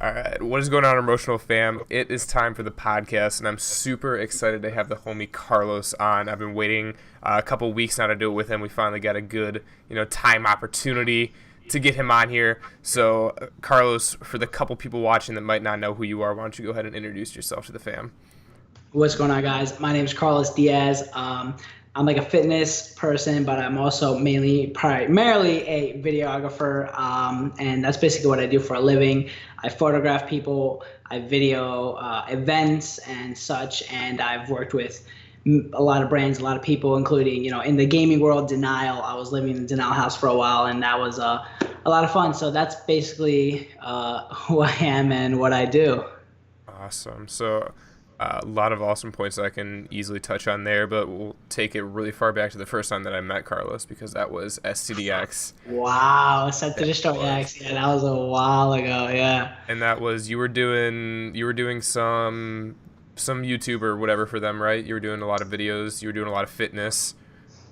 All right, what is going on, Emotional Fam? It is time for the podcast, and I'm super excited to have the homie Carlos on. I've been waiting a couple weeks now to do it with him. We finally got a good, time opportunity to get him on here. So, Carlos, for the couple people watching that might not know who you are, why don't you go ahead and introduce yourself to the fam? What's going on, guys? My name is Carlos Diaz. I'm like a fitness person, but I'm also primarily a videographer, and that's basically what I do for a living. I photograph people, I video events and such, and I've worked with a lot of brands, a lot of people, including, in the gaming world, Denial. I was living in the Denial house for a while, and that was a lot of fun. So that's basically who I am and what I do. Awesome. So, a lot of awesome points that I can easily touch on there, but we'll take it really far back to the first time that I met Carlos, because that was STDX. Wow, set to the start. Yeah, that was a while ago. Yeah. And that was you were doing some YouTube or whatever for them, right? You were doing a lot of videos. You were doing a lot of fitness.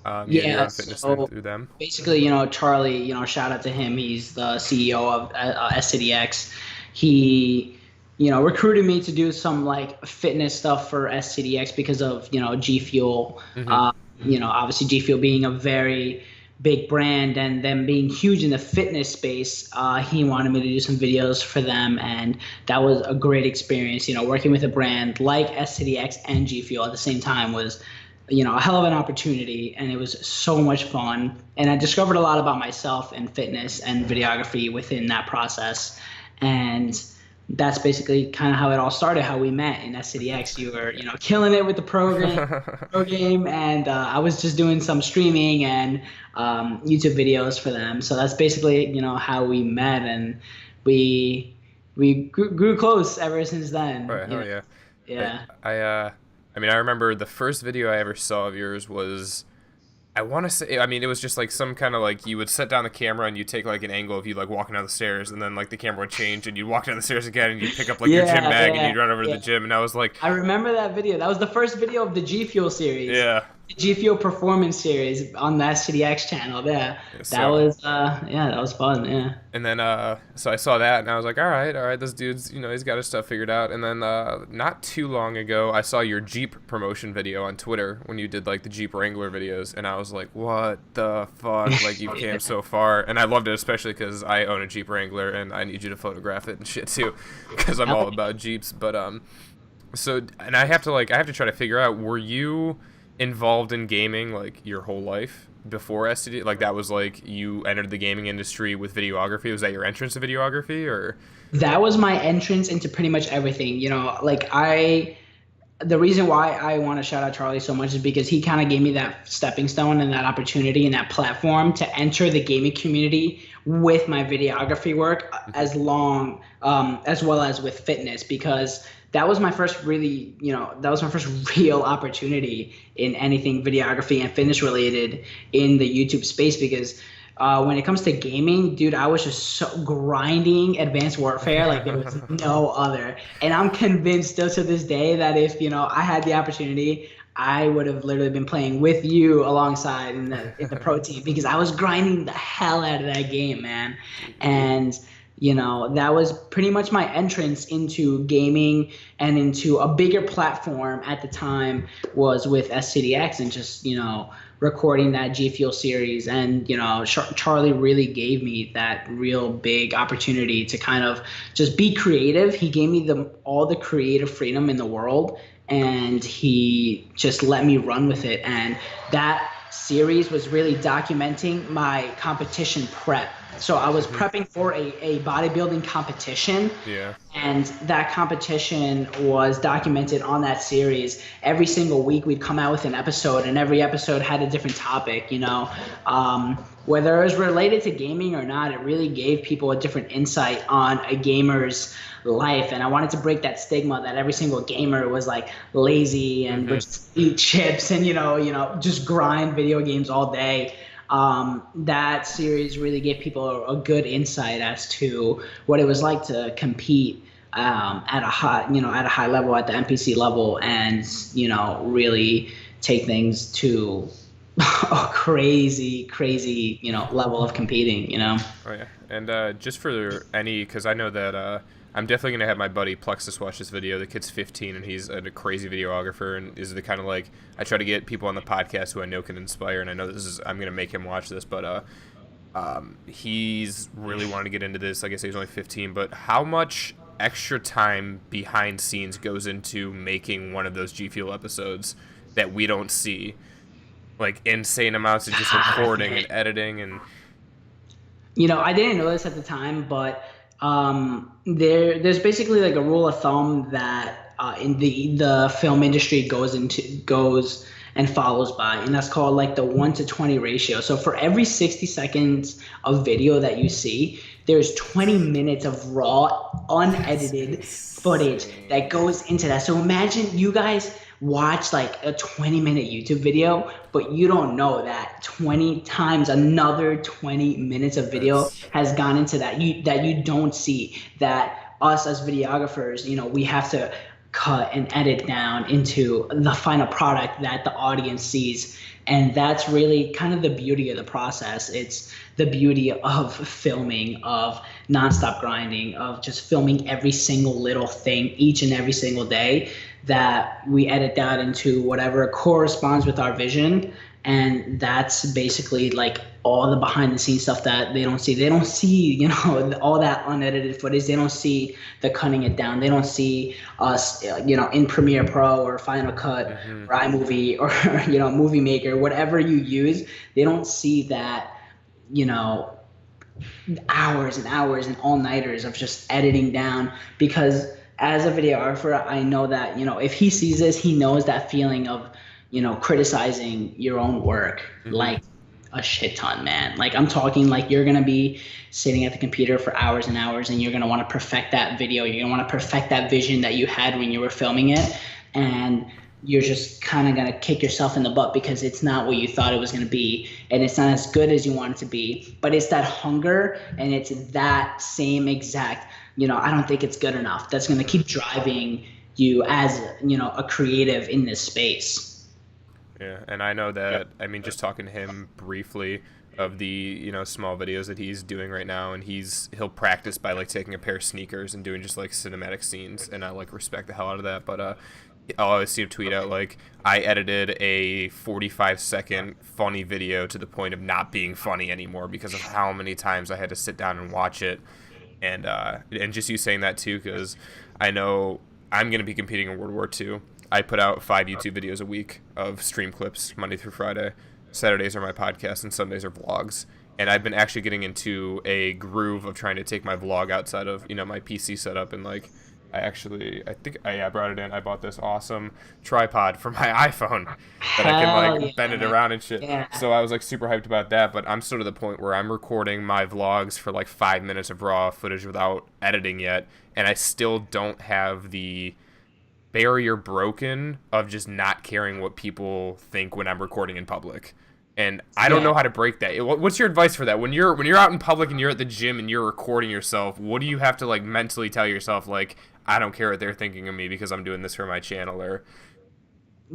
Your Yeah. own fitness So through them. basically, Charlie, shout out to him. He's the CEO of SCDX. He, recruited me to do some like fitness stuff for SCDX because of, G Fuel. Hmm. Obviously G Fuel being a very big brand and them being huge in the fitness space. He wanted me to do some videos for them, and that was a great experience. Working with a brand like SCDX and G Fuel at the same time was, a hell of an opportunity, and it was so much fun. And I discovered a lot about myself and fitness and videography within that process. And that's basically kind of how it all started, how we met in SCDX. You were, killing it with the pro game, and I was just doing some streaming and YouTube videos for them. So that's basically, how we met, and we grew close ever since then. All right, hell yeah. Yeah. I remember the first video I ever saw of yours was, I want to say, it was just like some kind of like, you would set down the camera and you take like an angle of you like walking down the stairs, and then like the camera would change and you'd walk down the stairs again and you'd pick up like your gym bag and you'd run over to the gym, and I was like, I remember that video. That was the first video of the G Fuel series. yeah. The G Fuel Performance series on the SCDX channel. Yeah. That was fun. Yeah. And then, so I saw that, and I was like, all right, this dude's, he's got his stuff figured out. And then, not too long ago, I saw your Jeep promotion video on Twitter when you did, like, the Jeep Wrangler videos, and I was like, what the fuck? Like, you came so far. And I loved it, especially because I own a Jeep Wrangler, and I need you to photograph it and shit, too, because I'm all about Jeeps. But, so, and I have to try to figure out, were you involved in gaming, like, your whole life before STD? Like, that was like you entered the gaming industry with videography? Was that your entrance to videography, or? That was my entrance into pretty much everything. The reason why I want to shout out Charlie so much is because he kind of gave me that stepping stone and that opportunity and that platform to enter the gaming community with my videography work, as well as with fitness, because that was my first real opportunity in anything videography and fitness related in the YouTube space. Because when it comes to gaming, dude, I was just so grinding Advanced Warfare like there was no other. And I'm convinced still to this day that if, I had the opportunity, I would have literally been playing with you alongside in the pro team, because I was grinding the hell out of that game, man. And that was pretty much my entrance into gaming and into a bigger platform at the time was with SCDX and just, recording that G Fuel series. And, Charlie really gave me that real big opportunity to kind of just be creative. He gave me all the creative freedom in the world, and he just let me run with it. And that series was really documenting my competition prep. So I was prepping for a bodybuilding competition. Yeah. And that competition was documented on that series. Every single week we'd come out with an episode, and every episode had a different topic, whether it was related to gaming or not. It really gave people a different insight on a gamer's life. And I wanted to break that stigma that every single gamer was like lazy and would just eat chips and, just grind video games all day. That series really gave people a good insight as to what it was like to compete at a high level, at the NPC level, and really take things to a crazy level of competing. Oh yeah. And just for any, because I know that I'm definitely gonna have my buddy Plexus watch this video. The kid's 15 and he's a crazy videographer and is the kind of like I try to get people on the podcast who I know can inspire. And I know I'm gonna make him watch this, but he's really wanted to get into this. Like I say, he's only 15, but how much extra time behind scenes goes into making one of those G Fuel episodes that we don't see? Like insane amounts of just recording and editing and. I didn't know this at the time, but there's basically like a rule of thumb that in the film industry goes and follows by, and that's called like the 1:20 ratio. So for every 60 seconds of video that you see, there's 20 minutes of raw, unedited footage that goes into that. So imagine you guys watch like a 20-minute YouTube video, but you don't know that 20 times another 20 minutes of video has gone into that you don't see, that us as videographers, we have to cut and edit down into the final product that the audience sees. And that's really kind of the beauty of the process. It's the beauty of filming, of nonstop grinding, of just filming every single little thing each and every single day, that we edit that into whatever corresponds with our vision. And that's basically like all the behind the scenes stuff that they don't see. They don't see, all that unedited footage. They don't see the cutting it down. They don't see us, in Premiere Pro or Final Cut or iMovie or, Movie Maker, whatever you use. They don't see that, hours and hours and all-nighters of just editing down. Because as a videographer, I know that, if he sees this, he knows that feeling of, criticizing your own work, like a shit ton, man. Like I'm talking like you're going to be sitting at the computer for hours and hours, and you're going to want to perfect that video. You're going to want to perfect that vision that you had when you were filming it. And you're just kind of going to kick yourself in the butt because it's not what you thought it was going to be. And it's not as good as you want it to be, but it's that hunger, and it's that same exact, I don't think it's good enough. That's going to keep driving you as, a creative in this space. Yeah, and I know that, just talking to him briefly of the, small videos that he's doing right now, and he'll practice by, like, taking a pair of sneakers and doing just, like, cinematic scenes, and I, like, respect the hell out of that, but, I'll always see him tweet out, like, I edited a 45-second funny video to the point of not being funny anymore because of how many times I had to sit down and watch it, and just you saying that, too, because I know I'm going to be competing in World War II. I put out 5 YouTube videos a week of stream clips, Monday through Friday. Saturdays are my podcast, and Sundays are vlogs. And I've been actually getting into a groove of trying to take my vlog outside of, my PC setup. And, like, I think I brought it in. I bought this awesome tripod for my iPhone that I can, like, bend it around and shit. Yeah. So I was, like, super hyped about that. But I'm still to the point where I'm recording my vlogs for, like, 5 minutes of raw footage without editing yet. And I still don't have the barrier broken of just not caring what people think when I'm recording in public. And I don't know how to break that. What's your advice for that? When you're out in public and you're at the gym and you're recording yourself, what do you have to, like, mentally tell yourself, like, I don't care what they're thinking of me because I'm doing this for my channel? Or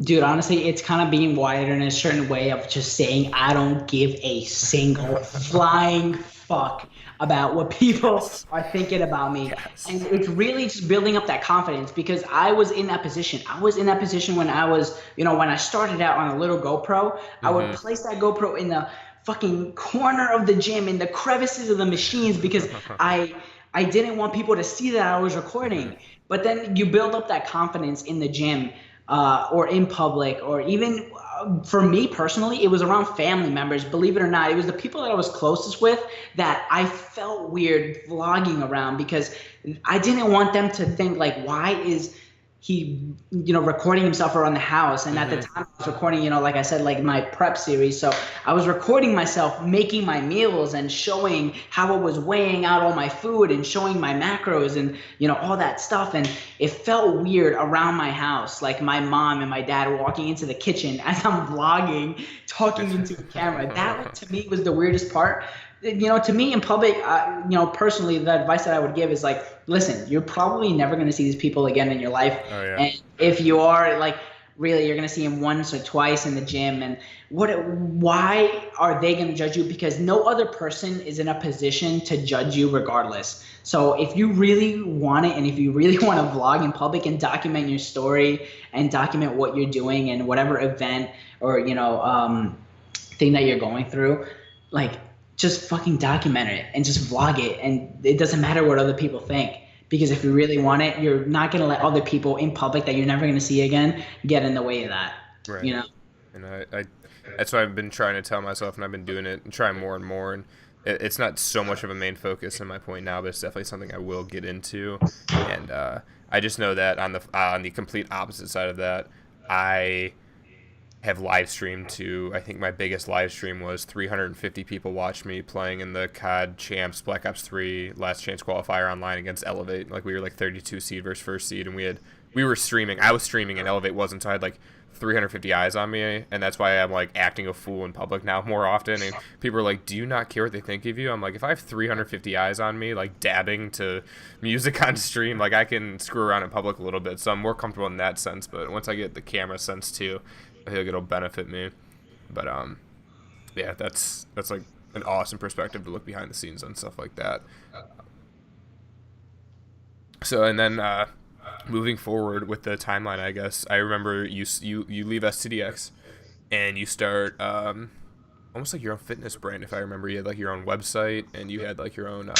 dude, honestly, it's kind of being wired in a certain way of just saying I don't give a single flying fuck about what people are thinking about me. Yes. And it's really just building up that confidence, because I was in that position. I was in that position when I was, when I started out on a little GoPro, I would place that GoPro in the fucking corner of the gym, in the crevices of the machines, because I didn't want people to see that I was recording. But then you build up that confidence in the gym, or in public, or even for me personally, it was around family members. Believe it or not, it was the people that I was closest with that I felt weird vlogging around, because I didn't want them to think like, why is he, recording himself around the house? And at the time I was recording, like I said, like my prep series. So I was recording myself making my meals and showing how I was weighing out all my food and showing my macros and, all that stuff. And it felt weird around my house. Like my mom and my dad were walking into the kitchen as I'm vlogging, talking into the camera. That to me was the weirdest part. To me in public, personally, the advice that I would give is like, listen, you're probably never going to see these people again in your life. Oh, yeah. And if you are, like, really you're gonna see him once or twice in the gym. And why are they gonna judge you? Because no other person is in a position to judge you regardless. So if you really want it, and if you really want to vlog in public and document your story and document what you're doing and whatever event or thing that you're going through, like, just fucking document it and just vlog it, and it doesn't matter what other people think. Because if you really want it, you're not going to let other people in public that you're never going to see again get in the way of that. Right. You know? And I that's what I've been trying to tell myself, and I've been doing it and trying more and more. And it's not so much of a main focus in my point now, but it's definitely something I will get into. And I just know that on the complete opposite side of that, I have live streamed to, I think my biggest live stream was 350 people watched me playing in the COD Champs Black Ops 3 Last Chance Qualifier online against Elevate. Like, we were like 32 seed versus first seed, and we were streaming. I was streaming and Elevate wasn't, so I had like 350 eyes on me, and that's why I'm like acting a fool in public now more often. And people are like, do you not care what they think of you? I'm like, if I have 350 eyes on me, like dabbing to music on stream, like I can screw around in public a little bit, so I'm more comfortable in that sense. But once I get the camera sense too, I feel like it'll benefit me. But yeah, that's like an awesome perspective to look behind the scenes on stuff like that. So, and then moving forward with the timeline, I guess I remember you leave STDX and you start almost like your own fitness brand. If I remember, you had like your own website and you had like your own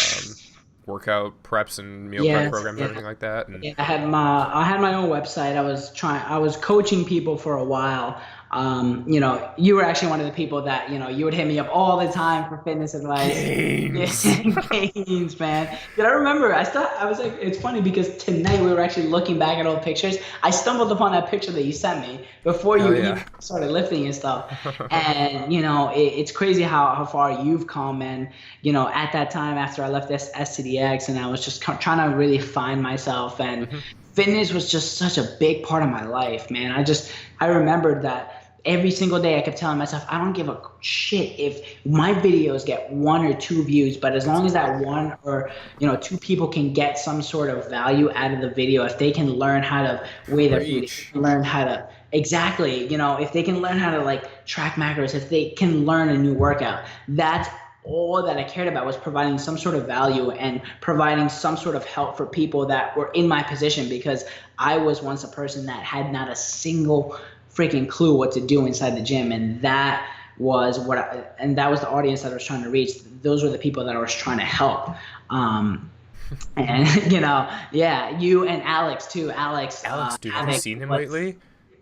workout preps and meal prep programs and everything like that. And yeah, I had my own website. I was coaching people for a while. You were actually one of the people that, you would hit me up all the time for fitness advice. Gains, man. Did I remember? I was like, it's funny because tonight we were actually looking back at old pictures. I stumbled upon that picture that you sent me before you even started lifting and stuff. And, it's crazy how far you've come. And, at that time after I left this STDX and I was just trying to really find myself, and fitness was just such a big part of my life, man. I remembered that every single day I kept telling myself, I don't give a shit if my videos get 1 or 2 views, but as long as that 1 or 2 people can get some sort of value out of the video, if they can learn how to weigh their food, learn how to if they can learn how to like track macros, if they can learn a new workout, that's all that I cared about, was providing some sort of value and providing some sort of help for people that were in my position, because I was once a person that had not a single freaking clue what to do inside the gym. And that was that was the audience that I was trying to reach. Those were the people that I was trying to help. And you and Alex too. Alex, dude, have you seen him lately?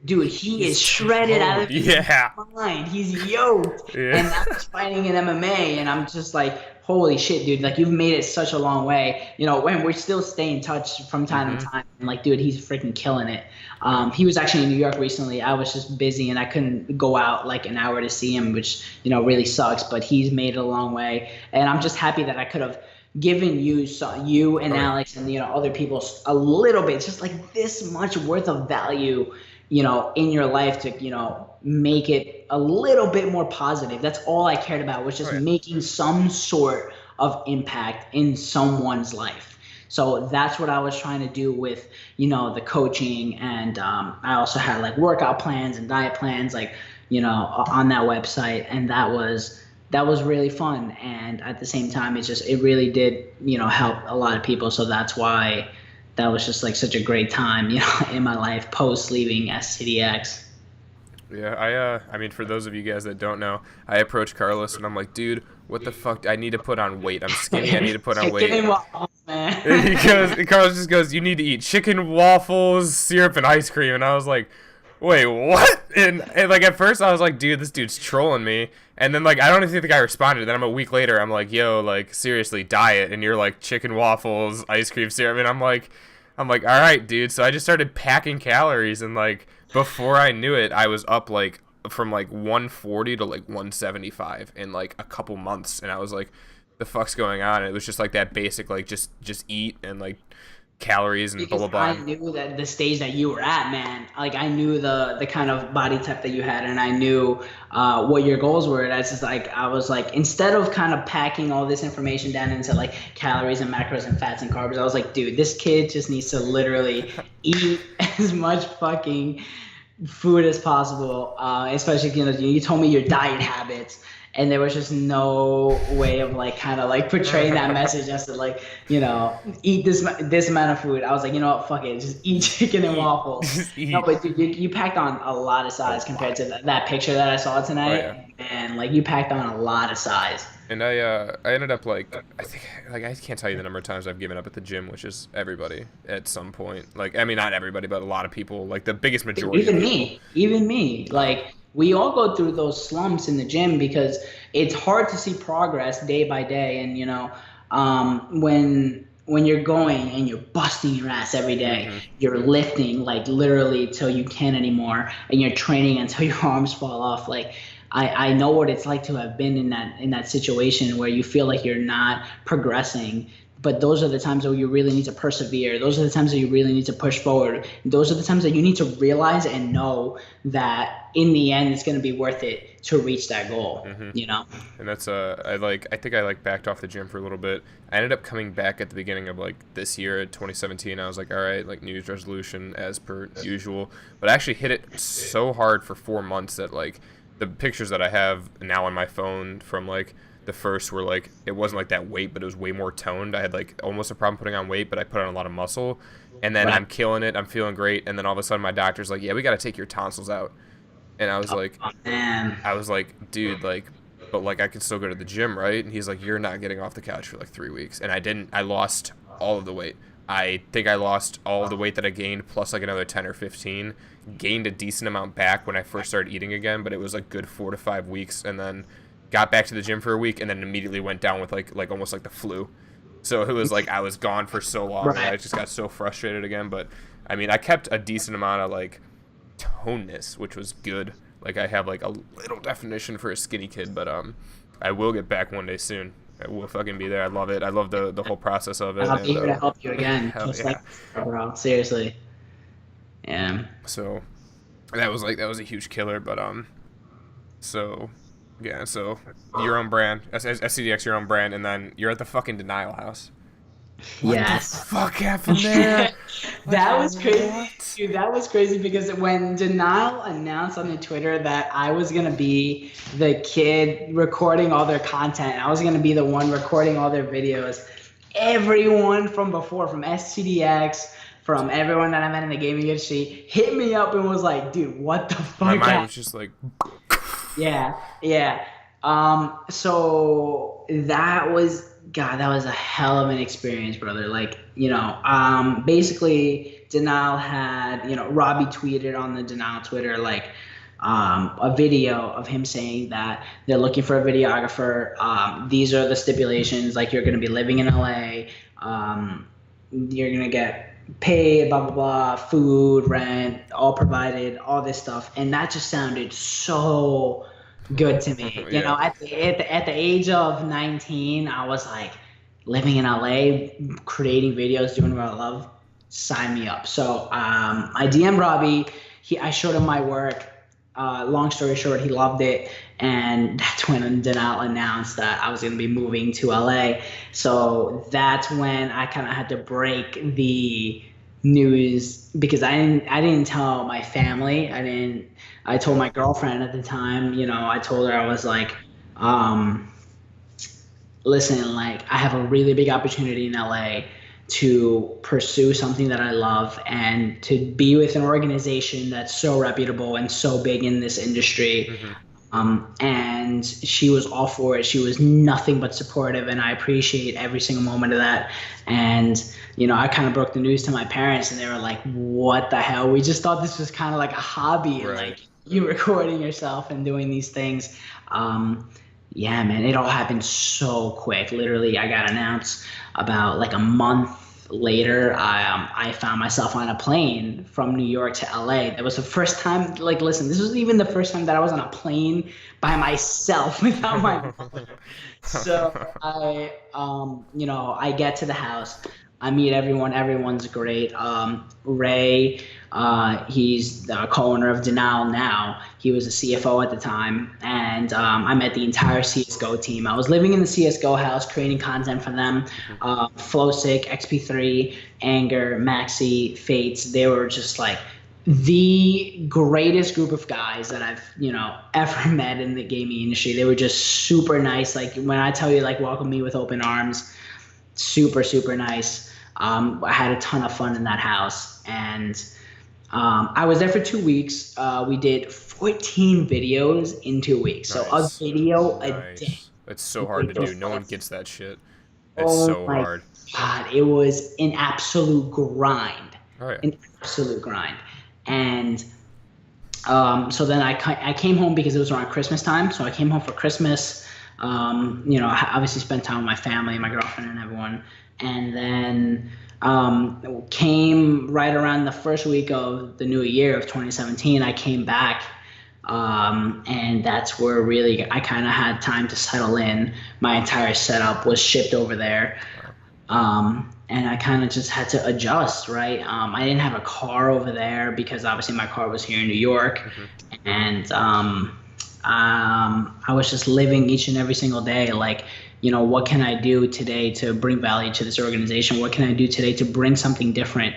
Dude, he's shredded out of his mind. He's yoked. And I was fighting in MMA, and I'm just like, holy shit, dude, like, you've made it such a long way. When we still stay in touch from time to time. And like, dude, he's freaking killing it. He was actually in New York recently. I was just busy and I couldn't go out like an hour to see him, which, really sucks, but he's made it a long way. And I'm just happy that I could have given you and Alex and, other people a little bit, just like this much worth of value, in your life to, make it a little bit more positive. That's all I cared about, was just making some sort of impact in someone's life. So that's what I was trying to do with, the coaching. And I also had like workout plans and diet plans, like, on that website. And that was really fun. And at the same time, it really did, help a lot of people. So that's why that was just like such a great time, in my life post leaving STDX. Yeah, I mean, for those of you guys that don't know, I approached Carlos and I'm like, dude, what the fuck? I need to put on weight. I'm skinny. I need to put on weight. Carlos just goes, you need to eat chicken, waffles, syrup, and ice cream. And I was like, wait, what? And like, at first I was like, dude, this dude's trolling me. And then like, I don't even think the guy responded. Then a week later, I'm like, yo, like, seriously, diet. And you're like, chicken, waffles, ice cream, syrup. And I'm like, all right, dude. So I just started packing calories, and like, before I knew it, I was up like from like 140 to like 175 in like a couple months. And I was like, the fuck's going on? And it was just like that basic, like, just eat and like calories and blah blah blah. I knew that the stage that you were at, man. Like, I knew the kind of body type that you had, and I knew what your goals were. That's just like, I was like, instead of kind of packing all this information down into like calories and macros and fats and carbs, I was like, dude, this kid just needs to literally eat as much fucking food as possible, especially you told me your diet habits, and there was just no way of like kind of like portraying that message as to like eat this amount of food. I was like, you know what, fuck it, just eat chicken and Eat, waffles. just No, eat but dude, you packed on a lot of a size compared lot. to that picture that I saw Oh yeah. tonight, and like you packed on a lot of size. And I ended up like I think like I can't tell you the number of times I've given up at the gym, which is everybody at some point. Like I mean not everybody, but a lot of people, like the biggest majority of people. Even me, Um, like we all go through those slumps in the gym because it's hard to see progress day by day, and when you're going and you're busting your ass every day, mhm. you're lifting like literally till you can't anymore, and you're training until your arms fall off. Like I know what it's like to have been in that situation where you feel like you're not progressing. But those are the times where you really need to persevere. Those are the times that you really need to push forward. Those are the times that you need to realize and know that in the end, it's going to be worth it to reach that goal. Mhm. You know? And that's I think I like backed off the gym for a little bit. I ended up coming back at the beginning of like this year, 2017. I was like, all right, like New Year's resolution as per usual. But I actually hit it so hard for 4 months that like the pictures that I have now on my phone from like the first were like it wasn't like that weight, but it was way more toned. I had like almost a problem putting on weight, but I put on a lot of muscle. And then Right. I'm killing it. I'm feeling great. And then all of a sudden my doctor's like, yeah, we got to take your tonsils out. And Oh, man. I was like, dude, like, but like I could still go to the gym, right? And he's like, you're not getting off the couch for like 3 weeks. And I didn't. I lost all of the weight. I think I lost all of the weight that I gained plus like another 10 or 15. Gained a decent amount back when I first started eating again, but it was like good 4 to 5 weeks, and then got back to the gym for a week, and then immediately went down with like almost like the flu. So it was like I was gone for so long, and Right. I just got so frustrated again. But I mean, I kept a decent amount of like toneness, which was good. Like I have like a little definition for a skinny kid, but I will get back one day soon. I will fucking be there. I love it. I love the whole process of it, I'll be and here to help you again. hell Just yeah. like, bro. Seriously. Yeah. So that was a huge killer, but so yeah, so your own brand, SCDX, your own brand, and then you're at the fucking Denial House. What the Yes. fuck happened there? That was crazy. What? Dude, that was crazy because when Denial announced on the Twitter that I was gonna be the kid recording all their content, I was gonna be the one recording all their videos. Everyone from before, from STDX, from everyone that I met in the gaming industry, hit me up and was like, "Dude, what the My fuck mind happened?" was just like, Yeah, yeah. So that was God, that was a hell of an experience, brother. Like, basically Denial had, Robbie tweeted on the Denial Twitter, like, a video of him saying that they're looking for a videographer. These are the stipulations, like you're gonna be living in LA, you're gonna get paid, blah blah blah, food, rent, all provided, all this stuff, and that just sounded so good to me. yeah. At the age of 19, I was like, living in LA, creating videos, doing what I love, sign me up. So I DM'd Robbie. I showed him my work. Long story short, he loved it, and that's when Denial announced that I was going to be moving to LA. So that's when I kind of had to break the news because I didn't tell my family. I told my girlfriend at the time. I told her, I was like, listen, like I have a really big opportunity in LA to pursue something that I love and to be with an organization that's so reputable and so big in this industry. Hmm. And she was all for it. She was nothing but supportive, and I appreciate every single moment of that. And I kind of broke the news to my parents, and they were like, "What the hell? We just thought this was kind of like a hobby, and Right. like you recording yourself and doing these things." Yeah, man, it all happened so quick. Literally, I got announced about like a month later. I found myself on a plane from New York to LA. That was the first time. Like, listen, this was even the first time that I was on a plane by myself without my mother. So I get to the house. I meet everyone. Everyone's great. Ray, he's the co-owner of Denial now. He was a CFO at the time, and I met the entire CS:GO team. I was living in the CS:GO house, creating content for them. Flowsick, XP3, Anger, Maxi, Fates. They were just like the greatest group of guys that I've, ever met in the gaming industry. They were just super nice. Like when I tell you, like, welcome me with open arms, super, super nice. I had a ton of fun in that house, and I was there for 2 weeks. We did 14 videos in 2 weeks. So a Nice. video a day. Nice. It's so hard to do. No one gets that shit. It's Oh so my hard. God, it was an absolute grind, Oh yeah. an absolute grind. And so then I came home because it was around Christmas time. So I came home for Christmas. I obviously spent time with my family, my girlfriend, and everyone. And then came right around the first week of the new year of 2017. I came back, and that's where really I kind of had time to settle in. My entire setup was shipped over there. And I kind of just had to adjust, right? I didn't have a car over there because obviously my car was here in New York, and I was just living each and every single day, like, what can I do today to bring value to this organization? What can I do today to bring something different,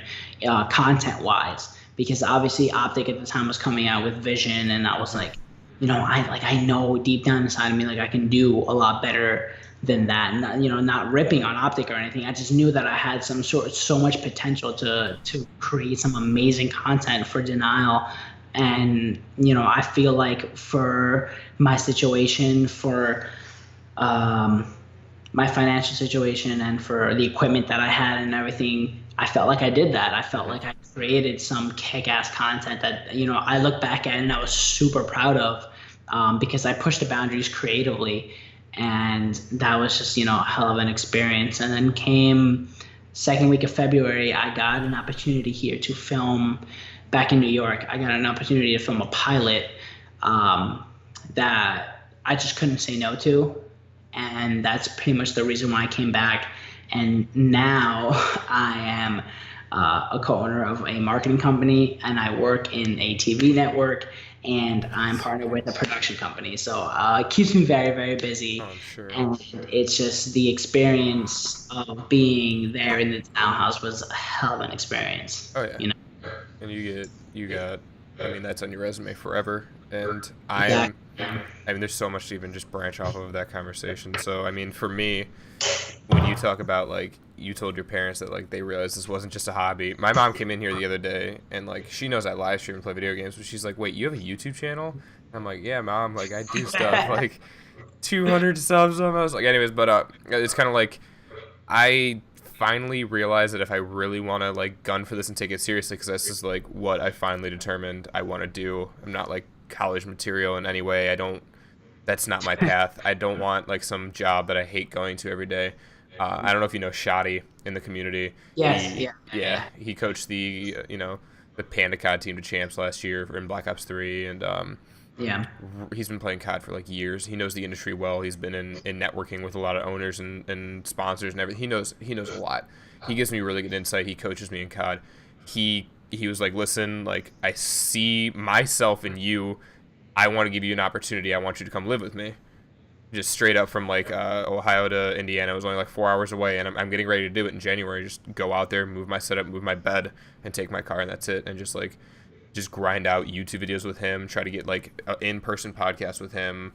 content-wise? Because obviously Optic at the time was coming out with Vision, and I was like, I know deep down inside of me, like I can do a lot better than that. Not ripping on Optic or anything. I just knew that I had so much potential to create some amazing content for Denial. And I feel like for my situation, for my financial situation, and for the equipment that I had and everything, I felt like I did that. I felt like I created some kick-ass content that I look back at and I was super proud of, because I pushed the boundaries creatively. And that was just, a hell of an experience. And then came second week of February, I got an opportunity here to film back in New York. I got an opportunity to film a pilot that I just couldn't say no to. And that's pretty much the reason why I came back. And now I am a co-owner of a marketing company, and I work in a TV network, and I'm partnered with a production company. So it keeps me very, very busy. Oh, I'm sure. And it's just the experience of being there in the townhouse was a hell of an experience. Oh yeah. And you got, I mean, that's on your resume forever. And I mean, there's so much to even just branch off of that conversation. So, I mean, for me, when you talk about, like, you told your parents that, like, they realized this wasn't just a hobby. My mom came in here the other day, and, like, she knows I live stream and play video games, but she's like, wait, you have a YouTube channel? And I'm like, yeah, Mom, like, I do stuff, like, 200 subs almost. Like, anyways, but it's kind of like, I finally realized that if I really want to, like, gun for this and take it seriously, because this is, like, what I finally determined I want to do. I'm not, like, college material in any way. That's not my path. I don't want, like, some job that I hate going to every day. I don't know if you know Shoddy in the community. Yes, Yeah. He coached the Panda COD team to champs last year in Black Ops 3, and he's been playing COD for, like, years. He knows the industry well. He's been in networking with a lot of owners and sponsors and everything. He knows a lot. He gives me really good insight. He coaches me in COD. He was like, listen, like, I see myself in you. I want to give you an opportunity. I want you to come live with me. Just straight up from, like, Ohio to Indiana. It was only like 4 hours away, and I'm getting ready to do it in January. Just go out there, move my setup, move my bed, and take my car, and that's it. And just grind out YouTube videos with him. Try to get, like, an in-person podcast with him.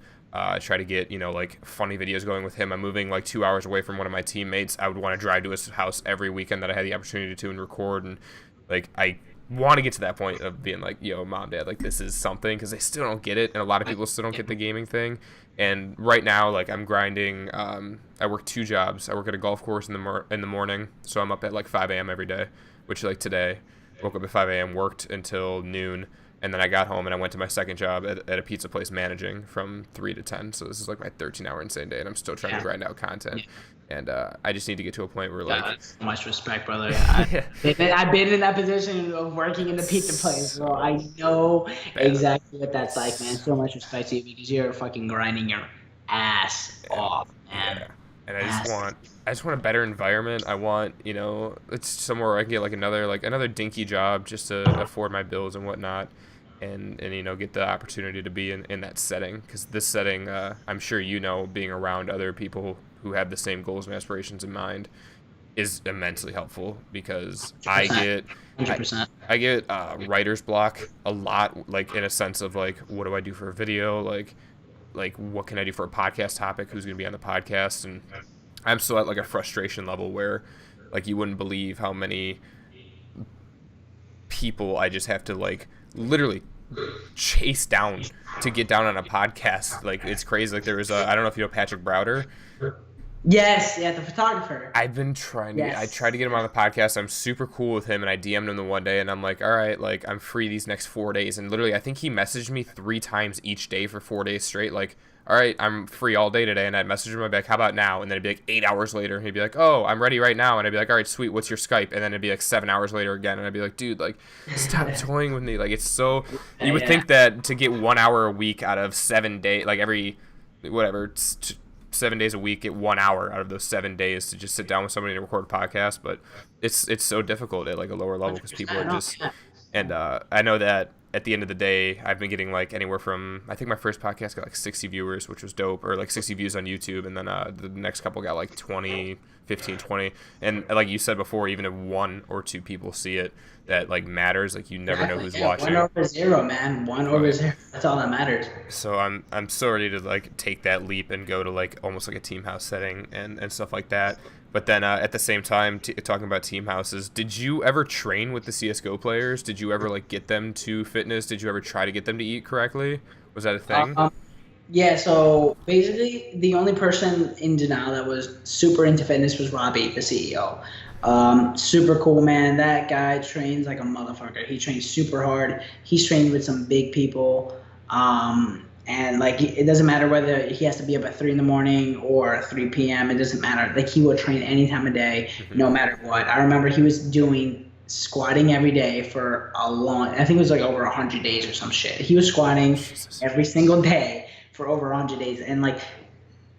Try to get, like, funny videos going with him. I'm moving, like, 2 hours away from one of my teammates. I would want to drive to his house every weekend that I had the opportunity to and record. And, like, I want to get to that point of being like, yo, Mom, Dad, like, this is something, because they still don't get it, and a lot of people still don't get the gaming thing. And right now, like, I'm grinding. I work 2 jobs. I work at a golf course in the morning, so I'm up at, like, 5 a.m. every day, which, like, today, woke up at 5 a.m., worked until noon, and then I got home and I went to my second job at a pizza place managing from 3 to 10. So this is, like, my 13-hour insane day, and I'm still trying to grind out content. And I just need to get to a point where, like... That's so much respect, brother. I've been in that position of working in the pizza place, so I know exactly what that's like, man. So much respect to you, because you're fucking grinding your ass off, man. Yeah. And I just want a better environment. I want, it's somewhere where I can get, like, another dinky job just to afford my bills and whatnot. And get the opportunity to be in that setting, because this setting, I'm sure being around other people who have the same goals and aspirations in mind, is immensely helpful because 100%. 100%. I get writer's block a lot, like in a sense of like, what do I do for a video, like what can I do for a podcast topic, who's gonna be on the podcast, and I'm still at like a frustration level where like you wouldn't believe how many people I just have to like literally chase down to get down on a podcast. Like it's crazy. Like there was I don't know if you know Patrick Browder. Yes, yeah, the photographer. I've been trying to Yes. I tried to get him on the podcast. I'm super cool with him, and I DM'd him the one day and I'm like, all right, like I'm free these next 4 days, and literally I think he messaged me 3 times each day for 4 days straight, like, all right, I'm free all day today, and I'd message him, I'd be like, how about now? And then it'd be like 8 hours later, and he'd be like, oh, I'm ready right now, and I'd be like, all right, sweet, what's your Skype? And then it'd be like 7 hours later again, and I'd be like, dude, like, stop toying with me. Like, it's so, you would think that to get 1 hour a week out of 7 days, like every, whatever, 7 days a week, get 1 hour out of those 7 days to just sit down with somebody to record a podcast, but it's so difficult at like a lower level because people are just, and I know that at the end of the day, I've been getting like anywhere from, I think my first podcast got like 60 viewers, which was dope, or like 60 views on YouTube, and then the next couple got like 20, 15, 20, and like you said before, even if 1 or 2 people see it, that like matters. Like you never know who's watching. 1/0, man. 1/0. That's all that matters. So I'm so ready to like take that leap and go to like almost like a team house setting and stuff like that. But then at the same time, talking about team houses, did you ever train with the CS:GO players? Did you ever like get them to fitness? Did you ever try to get them to eat correctly? Was that a thing? Yeah, so basically the only person in Denial that was super into fitness was Robbie, the CEO. Super cool, man. That guy trains like a motherfucker. He trains super hard. He's trained with some big people. And like it doesn't matter whether he has to be up at 3 in the morning or 3 p.m. It doesn't matter. Like he will train any time of day, no matter what. I remember he was doing squatting every day for I think it was like over 100 days or some shit. He was squatting every single day for over 100 days. And like,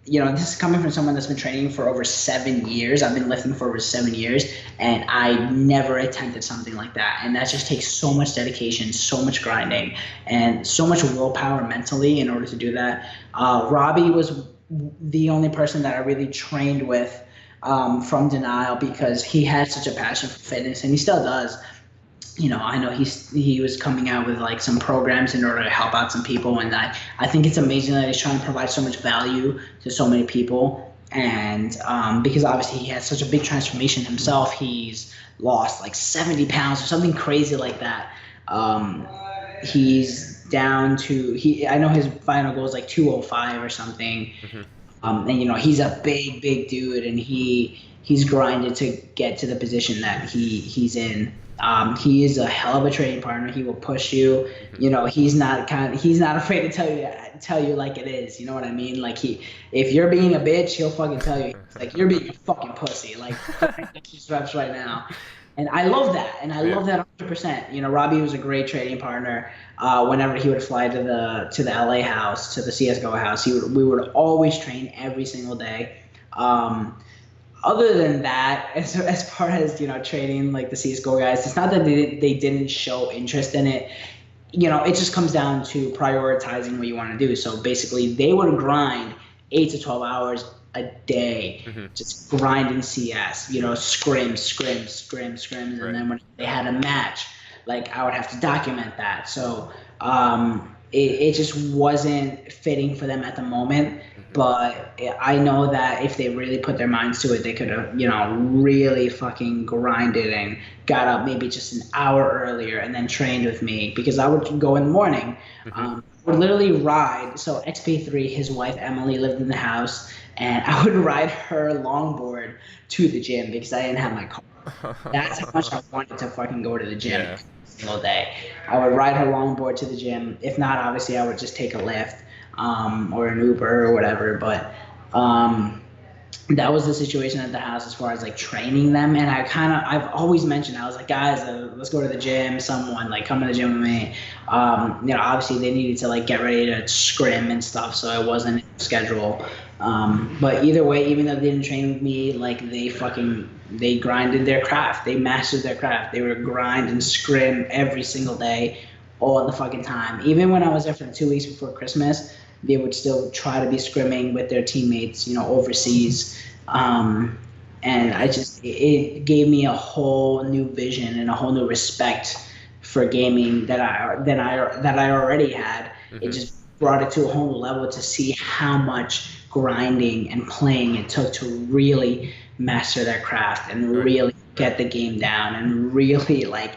you know, this is coming from someone that's been training for over 7 years. I've been lifting for over 7 years, and I never attempted something like that. And that just takes so much dedication, so much grinding, and so much willpower mentally in order to do that. Robbie was the only person that I really trained with from Denial because he had such a passion for fitness, and he still does. You know, I know he was coming out with like some programs in order to help out some people, and I think it's amazing that he's trying to provide so much value to so many people. And because obviously he had such a big transformation himself, he's lost like 70 pounds or something crazy like that. He's down to I know his final goal is like 205 or something. And you know, he's a big dude, and he's grinded to get to the position that he's in. He is a hell of a training partner. He will push you. You know, he's not afraid to tell you like it is. You know what I mean? Like if you're being a bitch, he'll fucking tell you. Like you're being a fucking pussy. Like these reps right now. And I love that. And I love that 100%. You know, Robbie was a great training partner. Whenever he would fly to the LA house, to the CS:GO house, we would always train every single day. Other than that, as far as, you know, training like the CS:GO guys, it's not that they didn't show interest in it. You know, it just comes down to prioritizing what you want to do. So basically, they would grind 8 to 12 hours a day, just grinding CS. You know, scrims, and then when they had a match, like I would have to document that. So it just wasn't fitting for them at the moment. But I know that if they really put their minds to it, they could have, you know, really fucking grinded and got up maybe just an hour earlier and then trained with me, because I would go in the morning. I would literally ride. So XP3, his wife Emily lived in the house, and I would ride her longboard to the gym because I didn't have my car. That's how much I wanted to fucking go to the gym. Every single day. I would ride her longboard to the gym. If not, obviously, I would just take a Lyft. Or an Uber or whatever, but that was the situation at the house as far as like training them. And I've always mentioned, I was like, guys, let's go to the gym. Someone like come to the gym with me. You know, obviously they needed to like get ready to scrim and stuff, so I wasn't in the schedule. But either way, even though they didn't train with me, like they grinded their craft. They mastered their craft. They would grind and scrim every single day, all the fucking time. Even when I was there for the 2 weeks before Christmas, they would still try to be scrimming with their teammates, you know, overseas. And Yeah. it gave me a whole new vision and a whole new respect for gaming that I already had. It Mhm. just brought it to a whole new level to see how much grinding and playing it took to really master that craft and Oh yeah. really get the game down and really like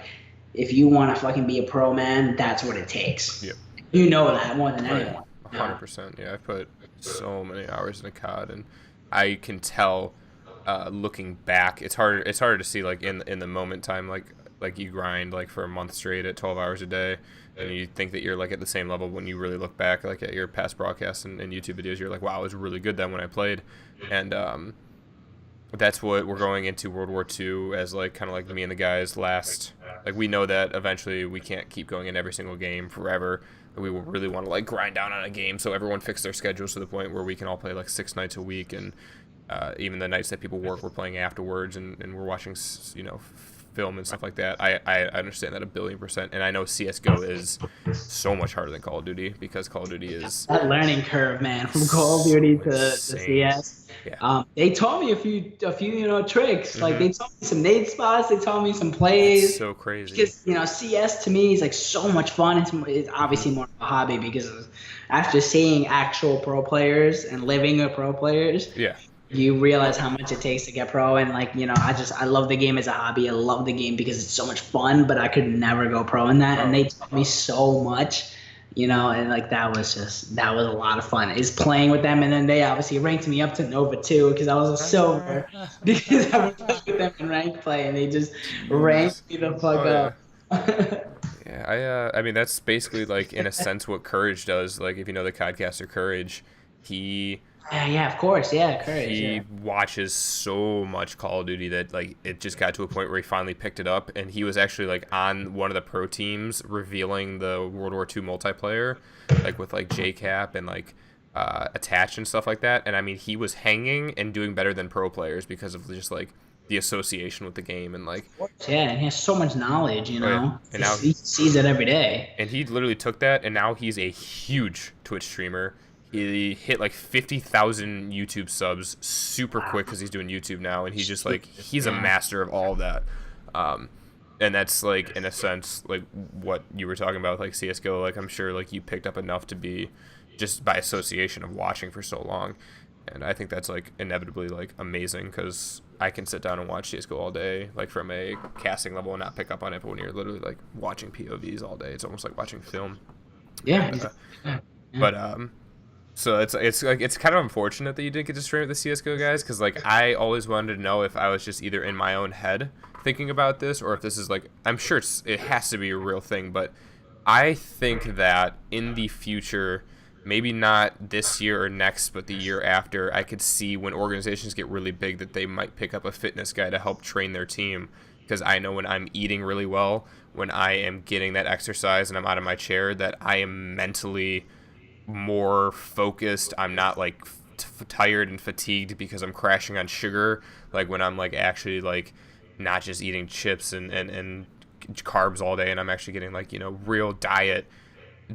if you want to fucking be a pro man, that's what it takes. Yep. You know that more than Oh yeah. anyone. You know? 100%. Yeah, I put so many hours in a COD, and I can tell, looking back, it's harder to see like in the moment time, like you grind like for a month straight at 12 hours a day, and you think that you're like at the same level. When you really look back like at your past broadcasts and YouTube videos, you're like, wow, I was really good then when I played. And that's what we're going into World War II as, like kind of like me and the guys last. Like we know that eventually we can't keep going in every single game forever. We will really want to like grind down on a game, so everyone fix their schedules to the point where we can all play like 6 nights a week, and even the nights that people work, we're playing afterwards, and we're watching film and stuff like that. I understand that 1,000,000,000%, and I know CS:GO is so much harder than Call of Duty, because Call of Duty is That learning curve, man, from Call of Duty so to insane. CS. Yeah. They taught me a few tricks. Like Mhm. they taught me some nade spots. They taught me some It's plays. so crazy. Because CS to me is like so much fun. It's Mhm. obviously more of a hobby because after seeing actual pro players and living with pro players, Yeah. you realize how much it takes to get pro. And like I love the game as a hobby. I love the game because it's so much fun. But I could never go pro in that, and Oh. they taught me so much. And like that was a lot of fun. Is playing with them, and then they obviously ranked me up to Nova too because I was a silver because I would play with them in ranked play, and they just Jeez. ranked me the fuck Oh yeah. up. Yeah, Yeah, I mean that's basically like in a sense what Courage does. Like if you know the podcaster Courage, he yeah, of course, yeah, courage, he yeah. watches so much Call of Duty that like it just got to a point where he finally picked it up, and he was actually like on one of the pro teams revealing the World War II multiplayer, like with like JCap and like attach and stuff like that. And I mean he was hanging and doing better than pro players because of just like the association with the game, and like Yeah, and he has so much knowledge, oh yeah. And now He sees it every day. and he literally took that, and now he's a huge Twitch streamer. He hit like 50,000 YouTube subs super quick because he's doing YouTube now, and he's a Yeah. master of all of that. Um, and that's like in a sense like what you were talking about, like CS:GO. Like I'm sure like you picked up enough to be just by association of watching for so long, and I think that's like inevitably like amazing because I can sit down and watch CS:GO all day, like from a casting level, and not pick up on it. But when you're literally like watching POVs all day, it's almost like watching film. Yeah, And yeah, but so it's like it's kind of unfortunate that you didn't get to stream with the CS:GO guys, because like I always wanted to know if I was just either in my own head thinking about this, or if this is like, I'm sure it has to be a real thing, but I think that in the future, maybe not this year or next, but the year after, I could see when organizations get really big that they might pick up a fitness guy to help train their team, because I know when I'm eating really well, when I am getting that exercise and I'm out of my chair, that I am mentally more focused. I'm not like tired and fatigued because I'm crashing on sugar. Like when I'm like actually like not just eating chips and carbs all day, and I'm actually getting like real diet.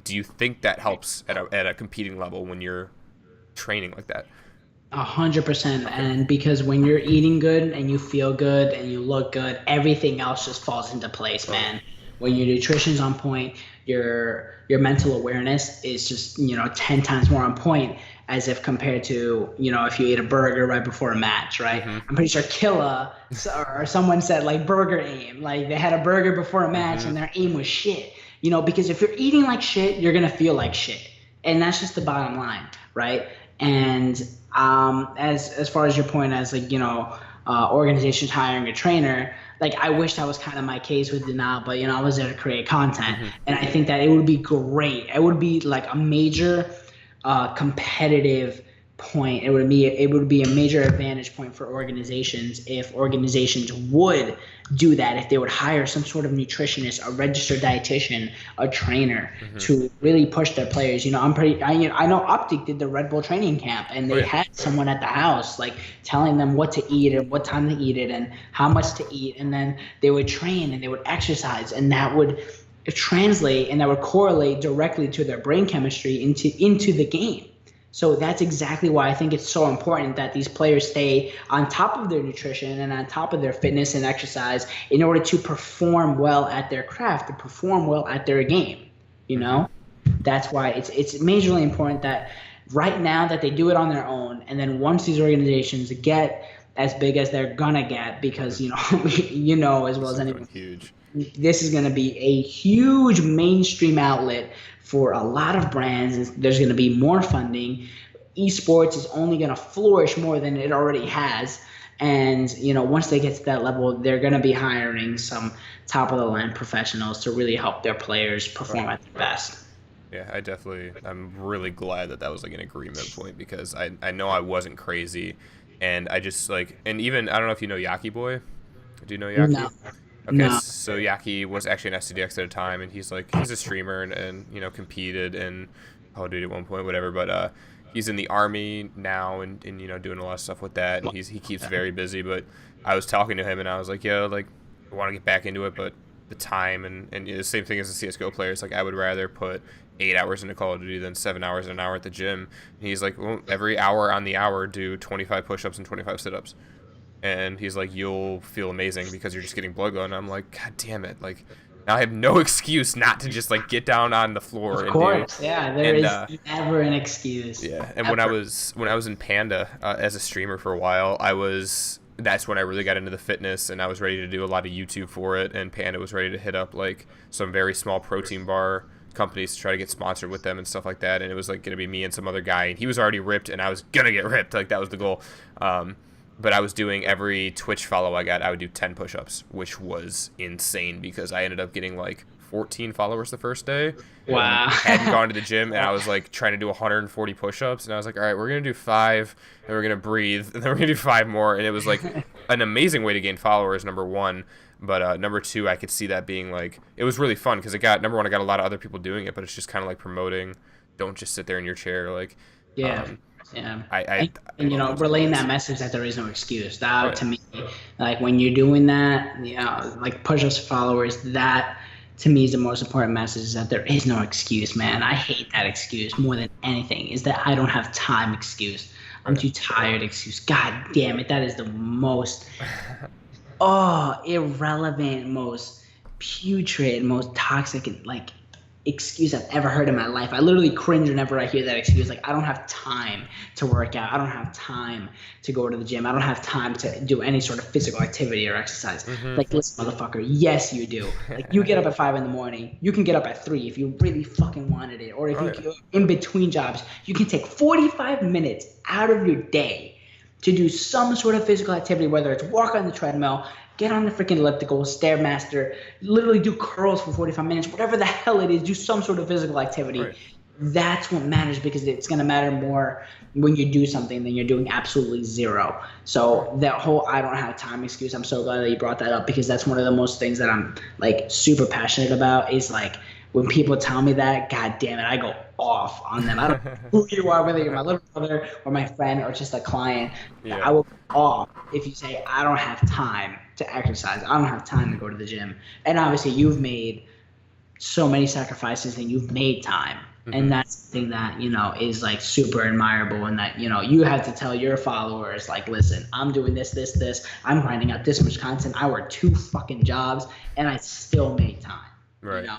Do you think that helps at a competing level when you're training like that? 100%. Okay. And because when you're eating good and you feel good and you look good, everything else just falls into place, Oh yeah. man. When your nutrition's on point, your mental awareness is just 10 times more on point as if compared to if you ate a burger right before a match, right? Mhm. I'm pretty sure Killa or someone said like burger aim, like they had a burger before a match and Mhm. their aim was shit. Because if you're eating like shit, you're gonna feel like shit, and that's just the bottom line, right? And as far as your point, as like organizations hiring a trainer, like I wish that was kind of my case with Denal, but I was there to create content, Mhm. and I think that it would be great. It would be like a major competitive point. It would be a major advantage point for organizations if organizations would do that. If they would hire some sort of nutritionist, a registered dietitian, a trainer Mhm. to really push their players. I know Optic did the Red Bull training camp, and Oh they yeah. had someone at the house like telling them what to eat and what time to eat it and how much to eat, and then they would train and they would exercise, and that would translate and that would correlate directly to their brain chemistry into the game. So that's exactly why I think it's so important that these players stay on top of their nutrition and on top of their fitness and exercise in order to perform well at their craft, to perform well at their game. You Mm-hmm. know, that's why it's majorly important that right now that they do it on their own, and then once these organizations get as big as they're gonna get, because you know as well as anyone, Huge. this is going to be a huge mainstream outlet for a lot of brands. There's going to be more funding. Esports is only going to flourish more than it already has. And, once they get to that level, they're going to be hiring some top of the line professionals to really help their players perform at their best. Yeah, I'm really glad that was like an agreement point, because I know I wasn't crazy, and I just like, and even, I don't know if you know Yaki Boy. Do you know No, Yaki? Okay, no. so Yaki was actually an SCDX at a time, and he's a streamer, and competed in Call of Duty at one point, whatever. But he's in the army now, and doing a lot of stuff with that, and he keeps very busy. But I was talking to him, and I was like, yo, like, I want to get back into it, but the time and the same thing as the CS:GO players, like, I would rather put 8 hours into Call of Duty than 7 hours an hour at the gym. And he's like, well, every hour on the hour, do 25 push-ups and 25 sit-ups. And he's like, you'll feel amazing because you're just getting blood glow. And I'm like, God damn it. Like, now I have no excuse not to just, like, get down on the floor. Of course, yeah. There is never an excuse. Yeah, and ever. when I was in Panda as a streamer for a while, that's when I really got into the fitness, and I was ready to do a lot of YouTube for it. And Panda was ready to hit up, like, some very small protein bar companies to try to get sponsored with them and stuff like that. And it was, like, going to be me and some other guy, and he was already ripped, and I was going to get ripped. Like, that was the goal. But I was doing every Twitch follow I got, I would do 10 push-ups, which was insane because I ended up getting like 14 followers the first day. Wow. Hadn't gone to the gym, and I was like trying to do 140 push-ups, and I was like, all right, we're going to do 5, and we're going to breathe, and then we're going to do 5 more. And it was like an amazing way to gain followers, number one. But number two, I could see that being like, it was really fun because number one, I got a lot of other people doing it, but it's just kind of like promoting, don't just sit there in your chair. Like, yeah. Yeah, and relaying that message that there is no excuse. That to me, like when you're doing that, like push-ups followers, that to me is the most important message, is that there is no excuse, man. I hate that excuse more than anything, is that I don't have time excuse. I'm too tired excuse. God damn it, that is the most irrelevant, most putrid, most toxic, like excuse I've ever heard in my life. I literally cringe whenever I hear that excuse. Like, I don't have time to work out. I don't have time to go to the gym. I don't have time to do any sort of physical activity or exercise. Mm-hmm. Like, listen, motherfucker, yes, you do. Like, you get up at 5 in the morning. You can get up at 3 if you really fucking wanted it. Or if you're in between jobs, you can take 45 minutes out of your day to do some sort of physical activity, whether it's walk on the treadmill, get on the freaking elliptical, Stairmaster, literally do curls for 45 minutes, whatever the hell it is, do some sort of physical activity. Right. That's what matters, because it's going to matter more when you do something than you're doing absolutely zero. So that whole I don't have time excuse, I'm so glad that you brought that up, because that's one of the most things that I'm like super passionate about, is like when people tell me that, God damn it, I go off on them. I don't know who you are, whether you're my little brother or my friend or just a client. Yeah. I will go off if you say I don't have time to exercise. I don't have time to go to the gym. And obviously you've made so many sacrifices and you've made time. Mm-hmm. And that's the thing that, is like super admirable, and that, you have to tell your followers, like, listen, I'm doing this. I'm grinding out this much content. I work 2 fucking jobs and I still make time. Right.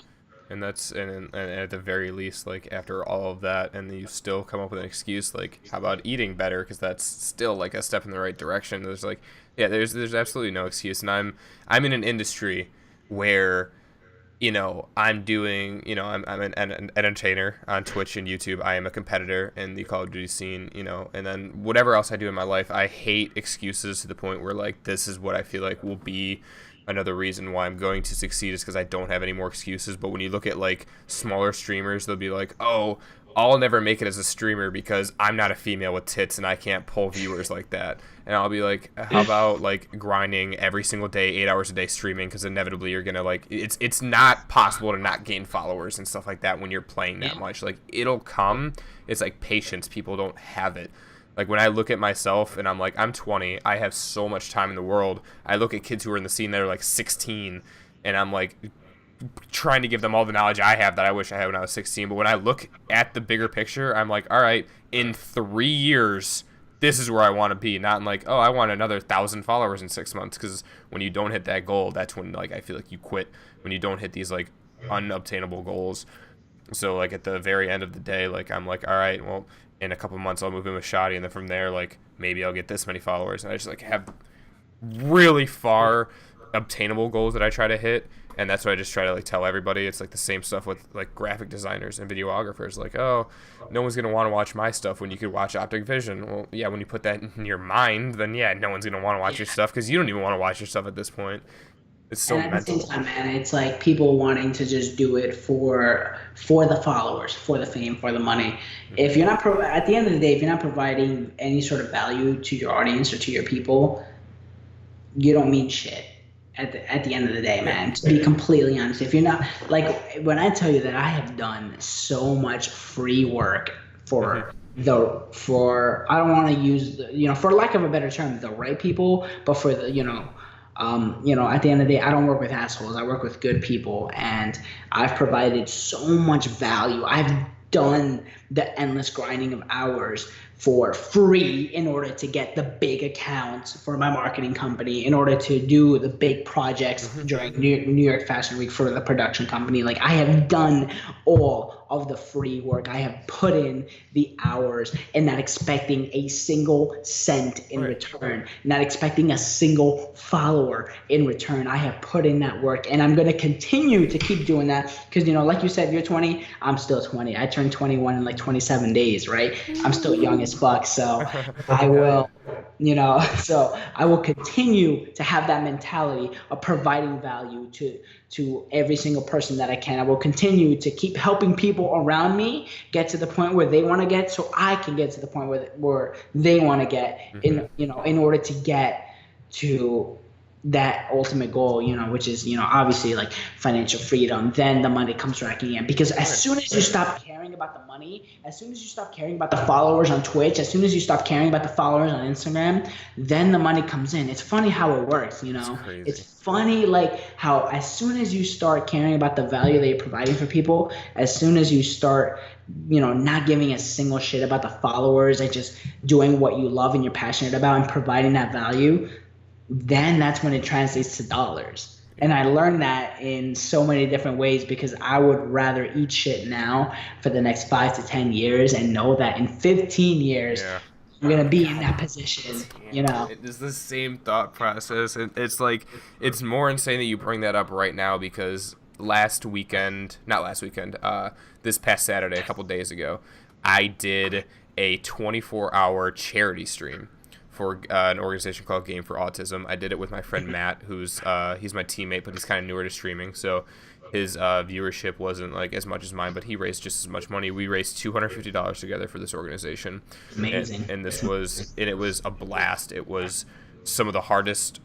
And that's, and at the very least, like, after all of that, and then you still come up with an excuse, like, how about eating better? Because that's still like a step in the right direction. There's like, yeah, there's absolutely no excuse. And I'm in an industry where, I'm doing, I'm an entertainer on Twitch and YouTube. I am a competitor in the Call of Duty scene, and then whatever else I do in my life, I hate excuses to the point where, like, this is what I feel like will be another reason why I'm going to succeed, is because I don't have any more excuses. But when you look at like smaller streamers, they'll be like, oh, I'll never make it as a streamer because I'm not a female with tits and I can't pull viewers like that. And I'll be like, how about like grinding every single day, 8 hours a day streaming, because inevitably you're gonna, like, it's not possible to not gain followers and stuff like that when you're playing that much. Like, it'll come. It's like patience. People don't have it. Like, when I look at myself and I'm like, I'm 20, I have so much time in the world. I look at kids who are in the scene that are like 16, and I'm like, trying to give them all the knowledge I have that I wish I had when I was 16. But when I look at the bigger picture, I'm like, all right, in 3 years, this is where I want to be. Not in like, oh, I want another 1,000 followers in 6 months. Because when you don't hit that goal, that's when like I feel like you quit. When you don't hit these like unobtainable goals. So like at the very end of the day, like I'm like, all right, well, in a couple months I'll move in with Shoddy, and then from there, like maybe I'll get this many followers. And I just like have really far obtainable goals that I try to hit. And that's what I just try to like tell everybody. It's like the same stuff with like graphic designers and videographers. Like, oh, no one's gonna want to watch my stuff when you could watch Optic Vision. Well, yeah, when you put that in your mind, then yeah, no one's gonna want to watch your stuff because you don't even want to watch your stuff at this point. It's so And at the mental. same time, man, it's like people wanting to just do it for the followers, for the fame, for the money. If you're not at the end of the day, if you're not providing any sort of value to your audience or to your people, you don't mean shit. At the end of the day, man, to be completely honest, if you're not like when I tell you that I have done so much free work for I don't want to use for lack of a better term, the right people, but for the at the end of the day, I don't work with assholes. I work with good people, and I've provided so much value. I've done the endless grinding of hours for free in order to get the big accounts for my marketing company, in order to do the big projects during New York Fashion Week for the production company. Like I have done all of the free work. I have put in the hours and not expecting a single cent in return, not expecting a single follower in return. I have put in that work, and I'm going to continue to keep doing that because, like you said, you're 20, I'm still 20. I turned 21 in like 27 days, right? I'm still young as fuck, so I will, so I will continue to have that mentality of providing value to every single person that I can. I will continue to keep helping people around me get to the point where they want to get, so I can get to the point where they want to get in order to get to that ultimate goal, which is, obviously like financial freedom. Then the money comes racking in, because as soon as you stop caring about the money, as soon as you stop caring about the followers on Twitch, as soon as you stop caring about the followers on Instagram, then the money comes in. It's funny how it works, It's funny like how as soon as you start caring about the value that you're providing for people, as soon as you start not giving a single shit about the followers and just doing what you love and you're passionate about and providing that value, then that's when it translates to dollars. And I learned that in so many different ways, because I would rather eat shit now for the next 5 to 10 years and know that in 15 years I'm going to be in that position, It is the same thought process. It's like, it's more insane that you bring that up right now, because this past Saturday, a couple days ago, I did a 24-hour charity stream for an organization called Game for Autism. I did it with my friend Matt, who's he's my teammate, but he's kind of newer to streaming, so his viewership wasn't like as much as mine, but he raised just as much money. We raised $250 together for this organization. Amazing. And it was a blast. It was some of the hardest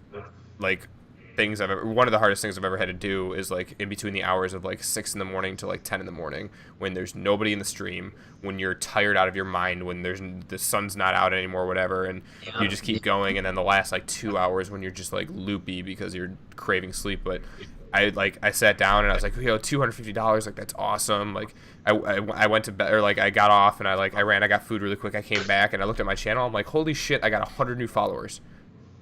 one of the hardest things I've ever had to do is like in between the hours of like 6 in the morning to like 10 in the morning, when there's nobody in the stream, when you're tired out of your mind, when the sun's not out anymore, whatever, and you just keep going, and then the last like 2 hours when you're just like loopy because you're craving sleep. But I sat down and I was like, $250, like that's awesome. Like I went to bed, or like I got off and I got food really quick. I came back and I looked at my channel. I'm like, holy shit, I got 100 new followers.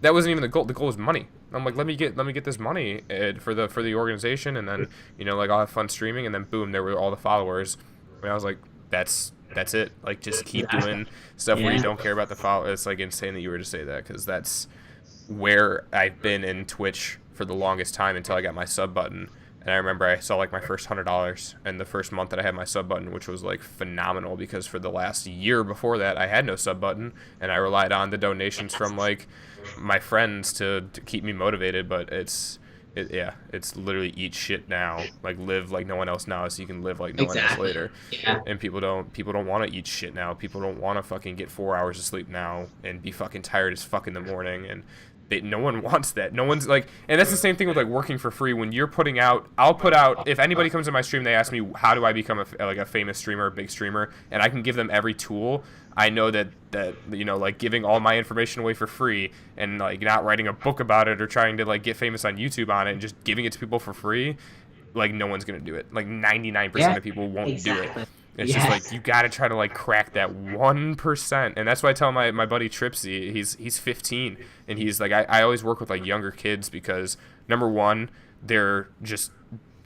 That wasn't even the goal. The goal was money. I'm like, let me get this money for the organization, and then like I'll have fun streaming, and then boom, there were all the followers. And I was like, that's it. Like just keep doing stuff where you don't care about the followers. It's like insane that you were to say that, because that's where I've been in Twitch for the longest time until I got my sub button. And I remember I saw like my first $100 in the first month that I had my sub button, which was like phenomenal, because for the last year before that I had no sub button, and I relied on the donations from like my friends to keep me motivated. But it's literally eat shit now, like live like no one else now, so you can live like no one else later. And people don't want to eat shit now. People don't want to fucking get 4 hours of sleep now and be fucking tired as fuck in the morning. And no one wants that. No one's like, and that's the same thing with like working for free. When you're putting out, I'll put out, if anybody comes to my stream, they ask me, how do I become a famous streamer, a big streamer? And I can give them every tool. I know that like giving all my information away for free and like not writing a book about it or trying to like get famous on YouTube on it and just giving it to people for free, like no one's gonna do it. Like 99% Yeah, of people won't do it. exactly. It's just like Yes. you got to try to like crack that 1%. And that's why I tell my buddy Tripsy, he's 15 and he's like I always work with like younger kids because number one, they're just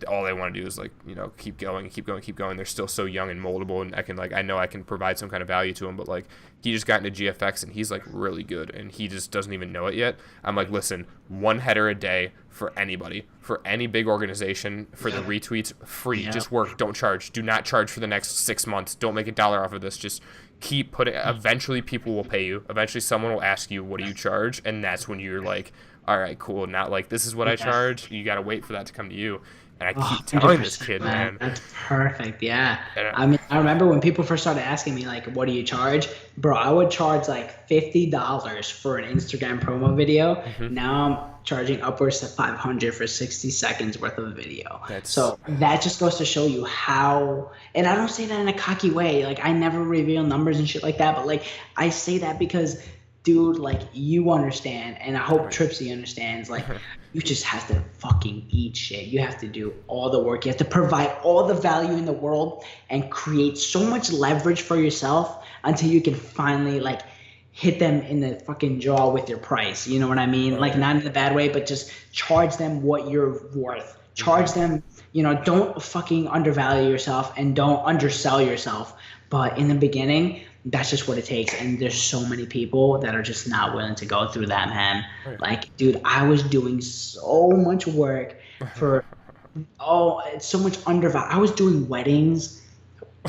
all they want to do is like, you know, keep going, keep going, keep going. They're still so young and moldable, and I know I can provide some kind of value to them. But like, he just got into GFX and he's like really good, and he just doesn't even know it yet. I'm like, listen, one header a day for anybody, for any big organization, for the retweets, free. Just work, don't charge. Do not charge for the next 6 months. Don't make $1 off of this. Just keep putting. Eventually, people will pay you. Eventually, someone will ask you, what do you charge? And that's when you're like, all right, cool. Not like this is what I charge. You got to wait for that to come to you. And I keep telling this kid, man. That's perfect. Yeah. I mean, I remember when people first started asking me, like, what do you charge? Bro, I would charge like $50 for an Instagram promo video. Now I'm charging upwards to $500 for 60 seconds worth of a video. So that just goes to show you how, and I don't say that in a cocky way. Like, I never reveal numbers and shit like that. But like, I say that because, dude, like, you understand, and I hope Tripsy understands, like, you just have to fucking eat shit. You have to do all the work. You have to provide all the value in the world and create so much leverage for yourself until you can finally, like, hit them in the fucking jaw with your price. You know what I mean? Like, not in a bad way, but just charge them what you're worth. Charge them, you know, don't fucking undervalue yourself and don't undersell yourself. But in the beginning, that's just what it takes. And there's so many people that are just not willing to go through that, man. Like, dude, I was doing so much work for, it's so much undervalued. I was doing weddings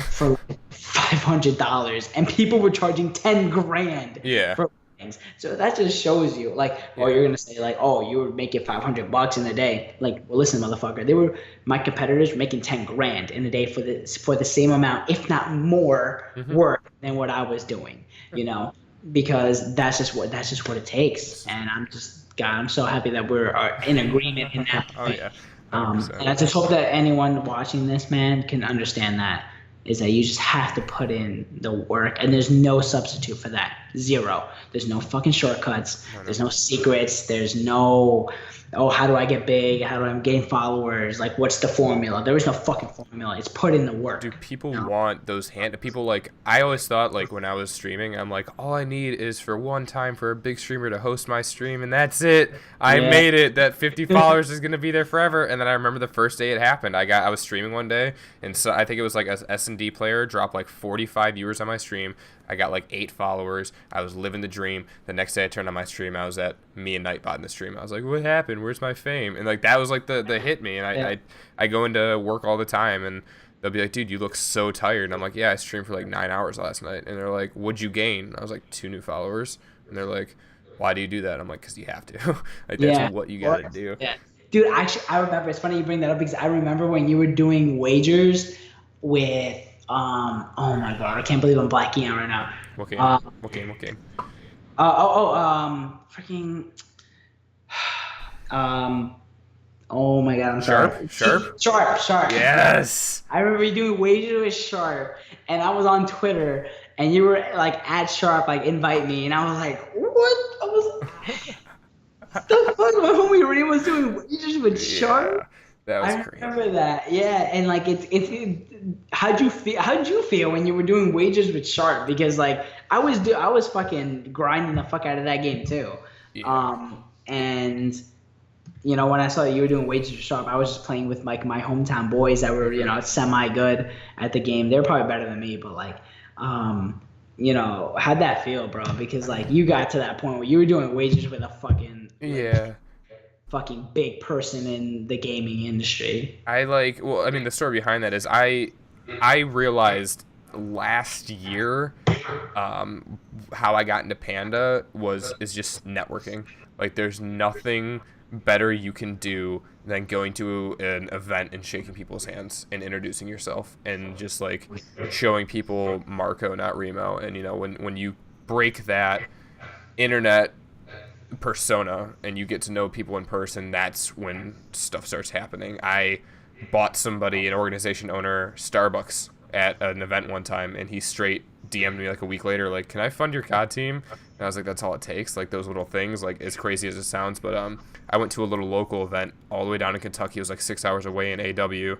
for $500 and people were charging 10 grand for weddings. So that just shows you, like, oh, you're gonna say like, oh, you were making $500 in a day. Like, well, listen, motherfucker, my competitors were making 10 grand in a day for the same amount, if not more, work than what I was doing. You know, because that's just what it takes. And I'm so happy that we're in agreement in that point. And I just hope that anyone watching this, man, can understand that. Is that you just have to put in the work, and there's no substitute for that. Zero. There's no fucking shortcuts. There's no secrets. There's no, oh, how do I get big? How do I gain followers? Like, what's the formula? There is no fucking formula. It's put in the work. Do people want those people, like, I always thought, like, when I was streaming, I'm like, all I need is for one time for a big streamer to host my stream, and that's it. I made it. That 50 followers is going to be there forever. And then I remember the first day it happened. I was streaming one day, and so I think it was like a S&D player dropped like 45 viewers on my stream. I got like 8 followers. I was living the dream. The next day I turned on my stream. I was at me and Nightbot in the stream. I was like, what happened? Where's my fame? And like, that was like the hit me. And I go into work all the time, and they'll be like, dude, you look so tired. And I'm like, yeah, I streamed for like 9 hours last night. And they're like, what'd you gain? I was like, 2 new followers. And they're like, why do you do that? I'm like, because you have to. Like, that's what you got to do. Yeah. Dude, actually, I remember, it's funny you bring that up because I remember when you were doing wagers with, oh my God, I can't believe I'm blacking out right now. What game? What game? Freaking, oh my God, I'm sorry. Sharp. Yes. I remember you doing wagers with Sharp, and I was on Twitter, and you were like, at Sharp, like, invite me, and I was like, what? I was like, the fuck, my homie Ray was doing wagers with Sharp? That was crazy. I remember that, yeah, and like how'd you feel when you were doing wagers with Sharp? Because like I was fucking grinding the fuck out of that game too, and you know, when I saw that you were doing wagers with Sharp, I was just playing with like my hometown boys that were, you know, semi good at the game. They're probably better than me, but like, you know, how'd that feel, bro? Because like you got to that point where you were doing wagers with a fucking fucking big person in the gaming industry. The story behind that is I realized last year how I got into Panda is just networking. Like, there's nothing better you can do than going to an event and shaking people's hands and introducing yourself and just like showing people Marco, not Remo. And you know, when you break that internet persona and you get to know people in person, that's when stuff starts happening. I bought somebody, an organization owner, Starbucks at an event one time, and he straight DM'd me like a week later, like, can I fund your COD team? And I was like, that's all it takes. Like those little things, like as crazy as it sounds. But I went to a little local event all the way down in Kentucky. It was like 6 hours away in AW,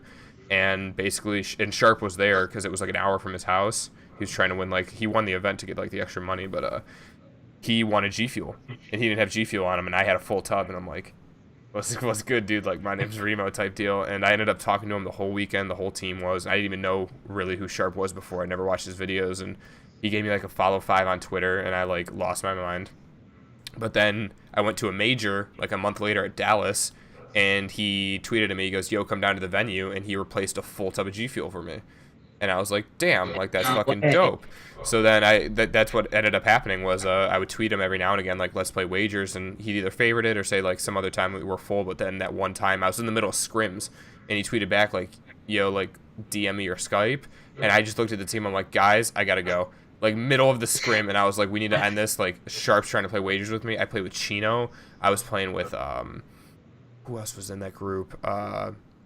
and basically, and Sharp was there because it was like an hour from his house. He was trying to win, like he won the event to get like the extra money, but he wanted G Fuel, and he didn't have G Fuel on him, and I had a full tub, and I'm like, what's good, dude? Like, my name's Remo type deal. And I ended up talking to him the whole weekend. The whole team was. I didn't even know really who Sharp was before. I never watched his videos. And he gave me like a follow 5 on Twitter, and I like lost my mind. But then I went to a major like a month later at Dallas, and he tweeted at me. He goes, "Yo, come down to the venue," and he replaced a full tub of G Fuel for me. And I was like, damn, like that's fucking dope. So then that's what ended up happening was I would tweet him every now and again, like, let's play wagers, and he'd either favorite it or say like some other time we were full. But then that one time I was in the middle of scrims, and he tweeted back like, yo, like DM me or Skype. And I just looked at the team, I'm like, guys, I gotta go. Like middle of the scrim, and I was like, we need to end this. Like Sharp's trying to play wagers with me. I played with Chino. I was playing with who else was in that group?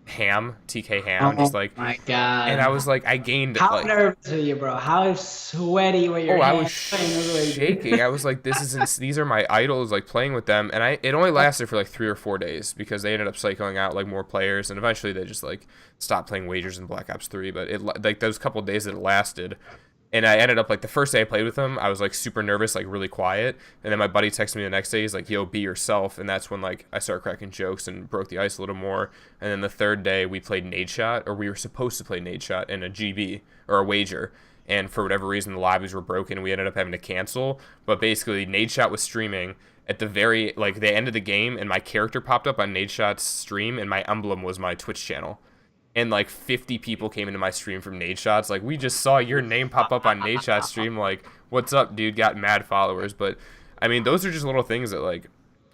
Ham, TK Ham, just like, my God. and I was like, I gained how like, nervous are you, bro? How sweaty were your I hands was playing those wagers? shaking. I was like, these are my idols, like playing with them. And it only lasted for like 3 or 4 days because they ended up cycling out like more players, and eventually they just like stopped playing wagers in Black Ops 3. But it like those couple days that it lasted. And I ended up, like, the first day I played with him, I was, like, super nervous, like, really quiet. And then my buddy texted me the next day. He's like, yo, be yourself. And that's when, like, I started cracking jokes and broke the ice a little more. And then the third day, we played Nade Shot, or we were supposed to play Nade Shot in a GB, or a wager. And for whatever reason, the lobbies were broken. We ended up having to cancel. But basically, Nade Shot was streaming at the very, like, the end of the game, and my character popped up on Nade Shot's stream, and my emblem was my Twitch channel. And like 50 people came into my stream from Nade Shots. Like, we just saw your name pop up on Nade Shot's stream. Like, what's up, dude? Got mad followers. But I mean, those are just little things that like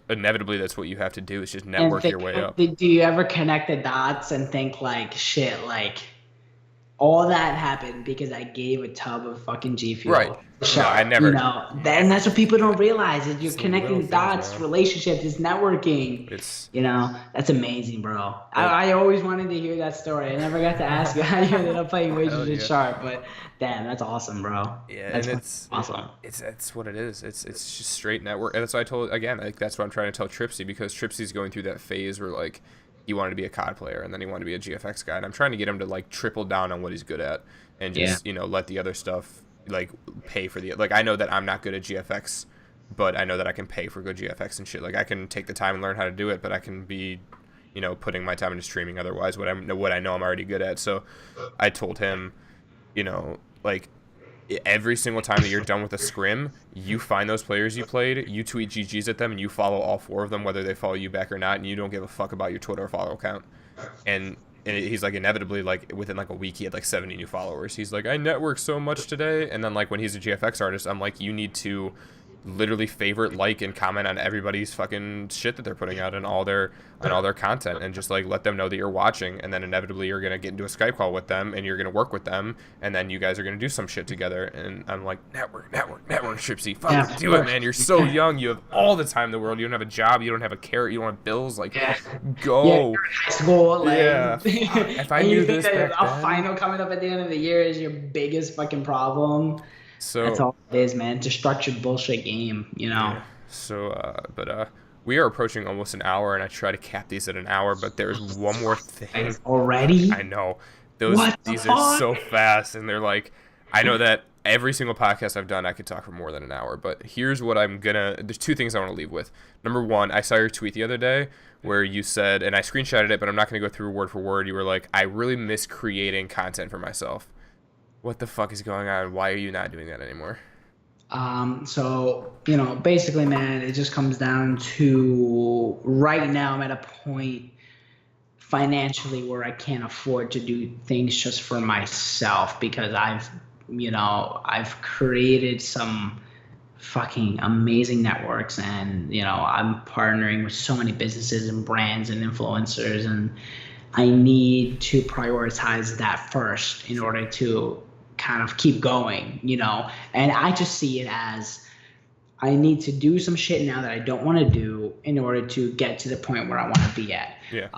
inevitably that's what you have to do. Is just network your way up. Do you ever connect the dots and think like, shit, like all that happened because I gave a tub of fucking G Fuel? Right. No, I never. You know, and that's what people don't realize is you're connecting the dots, man. Relationships, it's networking. It's, you know, that's amazing, bro. I always wanted to hear that story. I never got to ask you how you ended up playing wagers with Sharp, but damn, that's awesome, bro. Yeah, that's and it's awesome. It's what it is. It's just straight network, and that's what I told again. Like that's what I'm trying to tell Tripsy, because Tripsy's going through that phase where like he wanted to be a COD player and then he wanted to be a GFX guy, and I'm trying to get him to like triple down on what he's good at and just let the other stuff like pay for the like. I know that I'm not good at GFX, but I know that I can pay for good GFX and shit. Like I can take the time and learn how to do it, but I can be putting my time into streaming otherwise what I know I'm already good at. So I told him, like every single time that you're done with a scrim, you find those players you played, you tweet GGs at them, and you follow all 4 of them whether they follow you back or not, and you don't give a fuck about your Twitter follow count. And he's like, inevitably, like within like a week he had like 70 new followers. He's like, I networked so much today. And then like when he's a GFX artist, I'm like, you need to literally favorite, like, and comment on everybody's fucking shit that they're putting out and all their content, and just like let them know that you're watching. And then inevitably you're gonna get into a Skype call with them and you're gonna work with them, and then you guys are gonna do some shit together. And I'm like, network, Tripsy, fucking do it, man. You're so young, you have all the time in the world, you don't have a job, you don't have a carrot, you don't have bills, like go. You're in high school, like, if I knew this back a then. final coming up at the end of the year is your biggest fucking problem. So that's all it is, man. It's a structured bullshit game, Yeah. So, but we are approaching almost an hour, and I try to cap these at an hour, but there's one more thing. Already? I know. These are so fast, and they're like, I know that every single podcast I've done, I could talk for more than an hour, but here's what there's 2 things I want to leave with. Number 1, I saw your tweet the other day where you said, and I screenshotted it, but I'm not going to go through word for word. You were like, I really miss creating content for myself. What the fuck is going on? Why are you not doing that anymore? So, basically, man, it just comes down to right now I'm at a point financially where I can't afford to do things just for myself, because I've created some fucking amazing networks, and, I'm partnering with so many businesses and brands and influencers, and I need to prioritize that first in order to kind of keep going, and I just see it as I need to do some shit now that I don't want to do in order to get to the point where I want to be at. Yeah.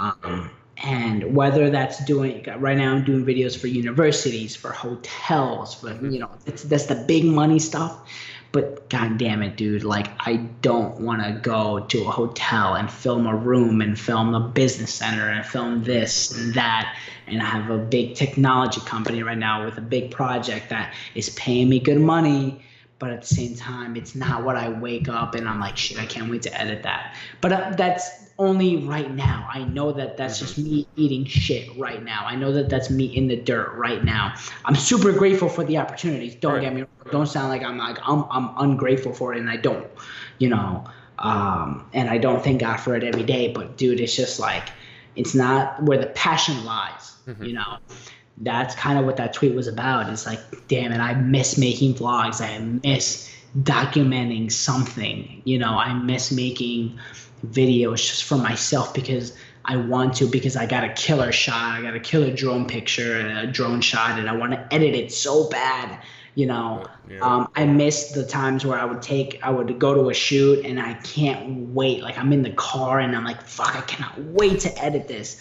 And whether that's doing, right now I'm doing videos for universities, for hotels, for, that's the big money stuff. But god damn it, dude, like I don't want to go to a hotel and film a room and film a business center and film this and that. And I have a big technology company right now with a big project that is paying me good money. But at the same time, it's not what I wake up and I'm like, shit, I can't wait to edit that. But that's only right now. I know that that's just me eating shit right now. I know that that's me in the dirt right now. I'm super grateful for the opportunities. Don't get me wrong. Don't sound like I'm ungrateful for it, and I don't, and I don't thank God for it every day. But dude, it's just like, it's not where the passion lies, That's kind of what that tweet was about. It's like, damn it, I miss making vlogs. I miss documenting something. I miss making videos just for myself because I want to, because I got a killer shot. I got a killer drone picture and a drone shot, and I want to edit it so bad. I miss the times where I would go to a shoot and I can't wait. Like I'm in the car and I'm like, fuck, I cannot wait to edit this.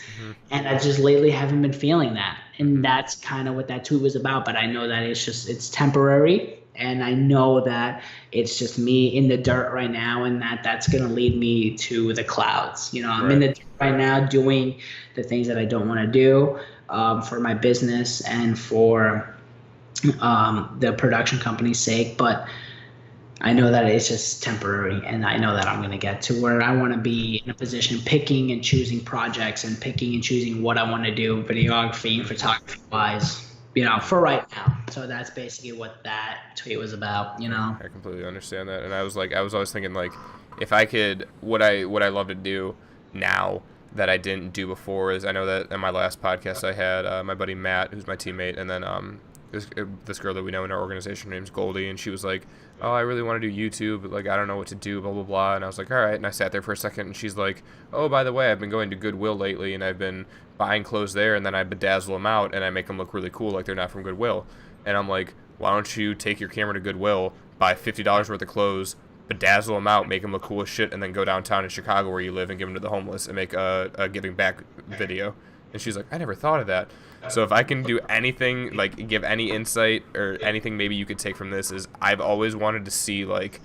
And I just lately haven't been feeling that. And that's kind of what that tweet was about. But I know that it's temporary. And I know that it's just me in the dirt right now, and that's going to lead me to the clouds. I'm in the dirt right now doing the things that I don't want to do for my business and for the production company's sake. But I know that it's just temporary, and I know that I'm going to get to where I want to be in a position picking and choosing projects and picking and choosing what I want to do videography and photography wise. For right now. So that's basically what that tweet was about, I completely understand that. And I was always thinking, like, if I could, what I love to do now that I didn't do before is, I know that in my last podcast I had my buddy Matt, who's my teammate, and then this girl that we know in our organization, her name's Goldie, and she was like, oh, I really want to do YouTube, but like I don't know what to do, blah blah blah. And I was like, all right. And I sat there for a second, and she's like, oh, by the way, I've been going to Goodwill lately, and I've been buying clothes there, and then I bedazzle them out and I make them look really cool, like they're not from Goodwill. And I'm like, why don't you take your camera to Goodwill, buy $50 worth of clothes, bedazzle them out, make them look cool as shit, and then go downtown in Chicago where you live and give them to the homeless and make a giving back video. And she's like, I never thought of that. So if I can do anything, like give any insight or anything maybe you could take from this, is I've always wanted to see like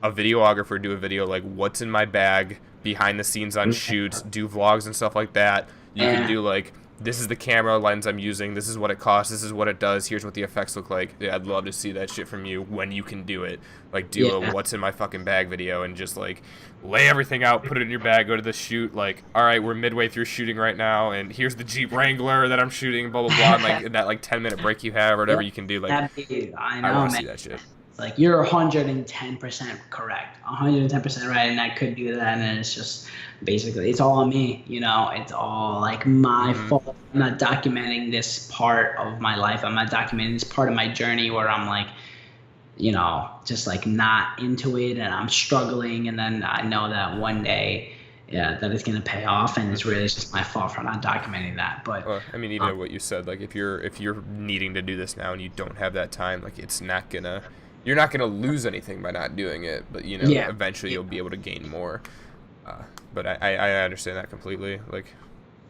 a videographer do a video like what's in my bag, behind the scenes on shoots, do vlogs and stuff like that. You can do like, this is the camera lens I'm using, this is what it costs, this is what it does, here's what the effects look like. Yeah, I'd love to see that shit from you when you can do it. Like do a what's in my fucking bag video and just like lay everything out, put it in your bag, go to the shoot, like, all right, we're midway through shooting right now, and here's the Jeep Wrangler that I'm shooting, blah, blah, blah, and like in that like 10-minute break you have or whatever you can do. Like, I know, I want to see that shit. Like you're 110% correct, 110% right, and I could do that, and it's just basically it's all on me, it's all like my fault. I'm not documenting this part of my life. I'm not documenting this part of my journey where I'm like, just like not into it and I'm struggling, and then I know that one day that it's gonna pay off, and it's really just my fault for not documenting that. But I mean, even what you said, like if you're needing to do this now and you don't have that time, like you're not gonna lose anything by not doing it, but eventually you'll be able to gain more. But I understand that completely, like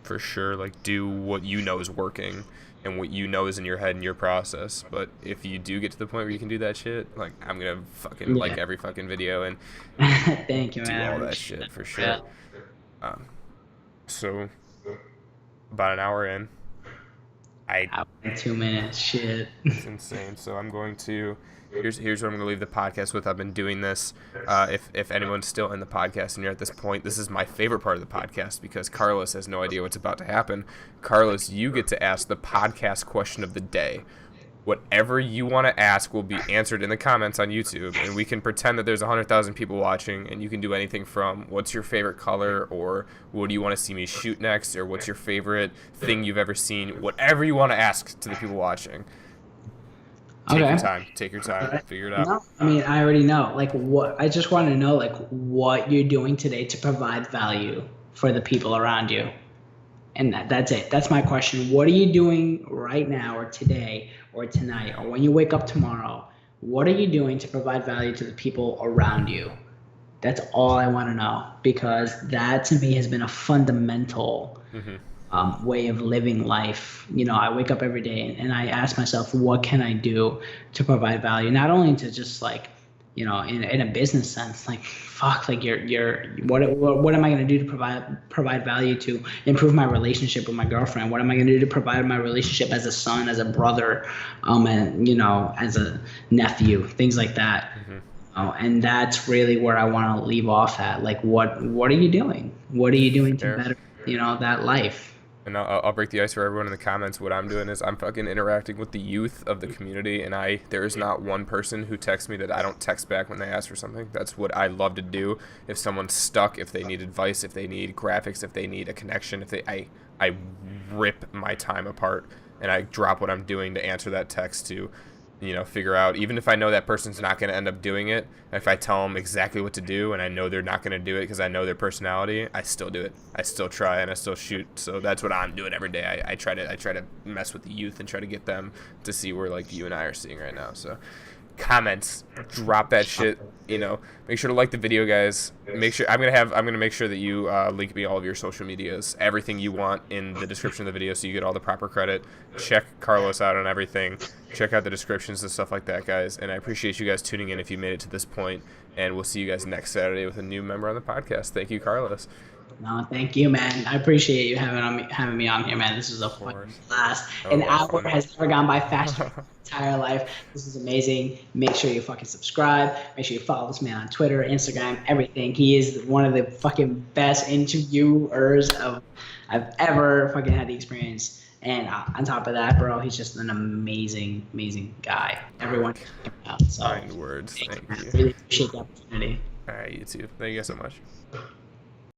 for sure. Like do what you know is working and what you know is in your head and your process. But if you do get to the point where you can do that shit, like I'm gonna fucking like every fucking video and thank you, do man. all that shit for sure. So about an hour in, 2 minutes, shit. It's insane. So I'm going to. Here's what I'm going to leave the podcast with. I've been doing this. If anyone's still in the podcast and you're at this point, this is my favorite part of the podcast because Carlos has no idea what's about to happen. Carlos, you get to ask the podcast question of the day. Whatever you want to ask will be answered in the comments on YouTube, and we can pretend that there's 100,000 people watching, and you can do anything from what's your favorite color, or what do you want to see me shoot next, or what's your favorite thing you've ever seen. Whatever you want to ask to the people watching. Take your time. Figure it out. No, I mean, I already know. Like, what I just want to know, like, what you're doing today to provide value for the people around you, and that's it. That's my question. What are you doing right now, or today, or tonight, or when you wake up tomorrow? What are you doing to provide value to the people around you? That's all I want to know, because that to me has been a fundamental way of living life. You know, I wake up every day and I ask myself, what can I do to provide value? Not only to just like, you know, in a business sense, like fuck, like what am I going to do to provide value to improve my relationship with my girlfriend? What am I going to do to provide my relationship as a son, as a brother, and you know, as a nephew, things like that. And that's really where I want to leave off at. Like, what are you doing? What are you doing to better, you know, that life? And I'll break the ice for everyone in the comments. What I'm doing is I'm fucking interacting with the youth of the community, and there is not one person who texts me that I don't text back when they ask for something. That's what I love to do. If someone's stuck, if they need advice, if they need graphics, if they need a connection, I rip my time apart and I drop what I'm doing to answer that text to, you know, figure out, even if I know that person's not going to end up doing it, if I tell them exactly what to do and I know they're not going to do it because I know their personality, I still do it. I still try and I still shoot. So that's what I'm doing every day. I try to mess with the youth and try to get them to see where like you and I are seeing right now. So comments, drop that shit, you know, make sure to like the video, guys. Make sure I'm gonna make sure that you link me all of your social medias, everything you want in the description of the video, so you get all the proper credit. Check Carlos out on everything, check out the descriptions and stuff like that, guys. And I appreciate you guys tuning in if you made it to this point, and we'll see you guys next Saturday with a new member on the podcast. Thank you, Carlos. No, thank you, man. I appreciate you having me on here, man. This is a fucking blast. An hour has never gone by faster in my entire life. This is amazing. Make sure you fucking subscribe. Make sure you follow this man on Twitter, Instagram, everything. He is one of the fucking best interviewers I've ever fucking had the experience. And on top of that, bro, he's just an amazing, amazing guy. Everyone should check him out. So, Kind words. Thank you. I really appreciate the opportunity. All right, you too. Thank you guys so much.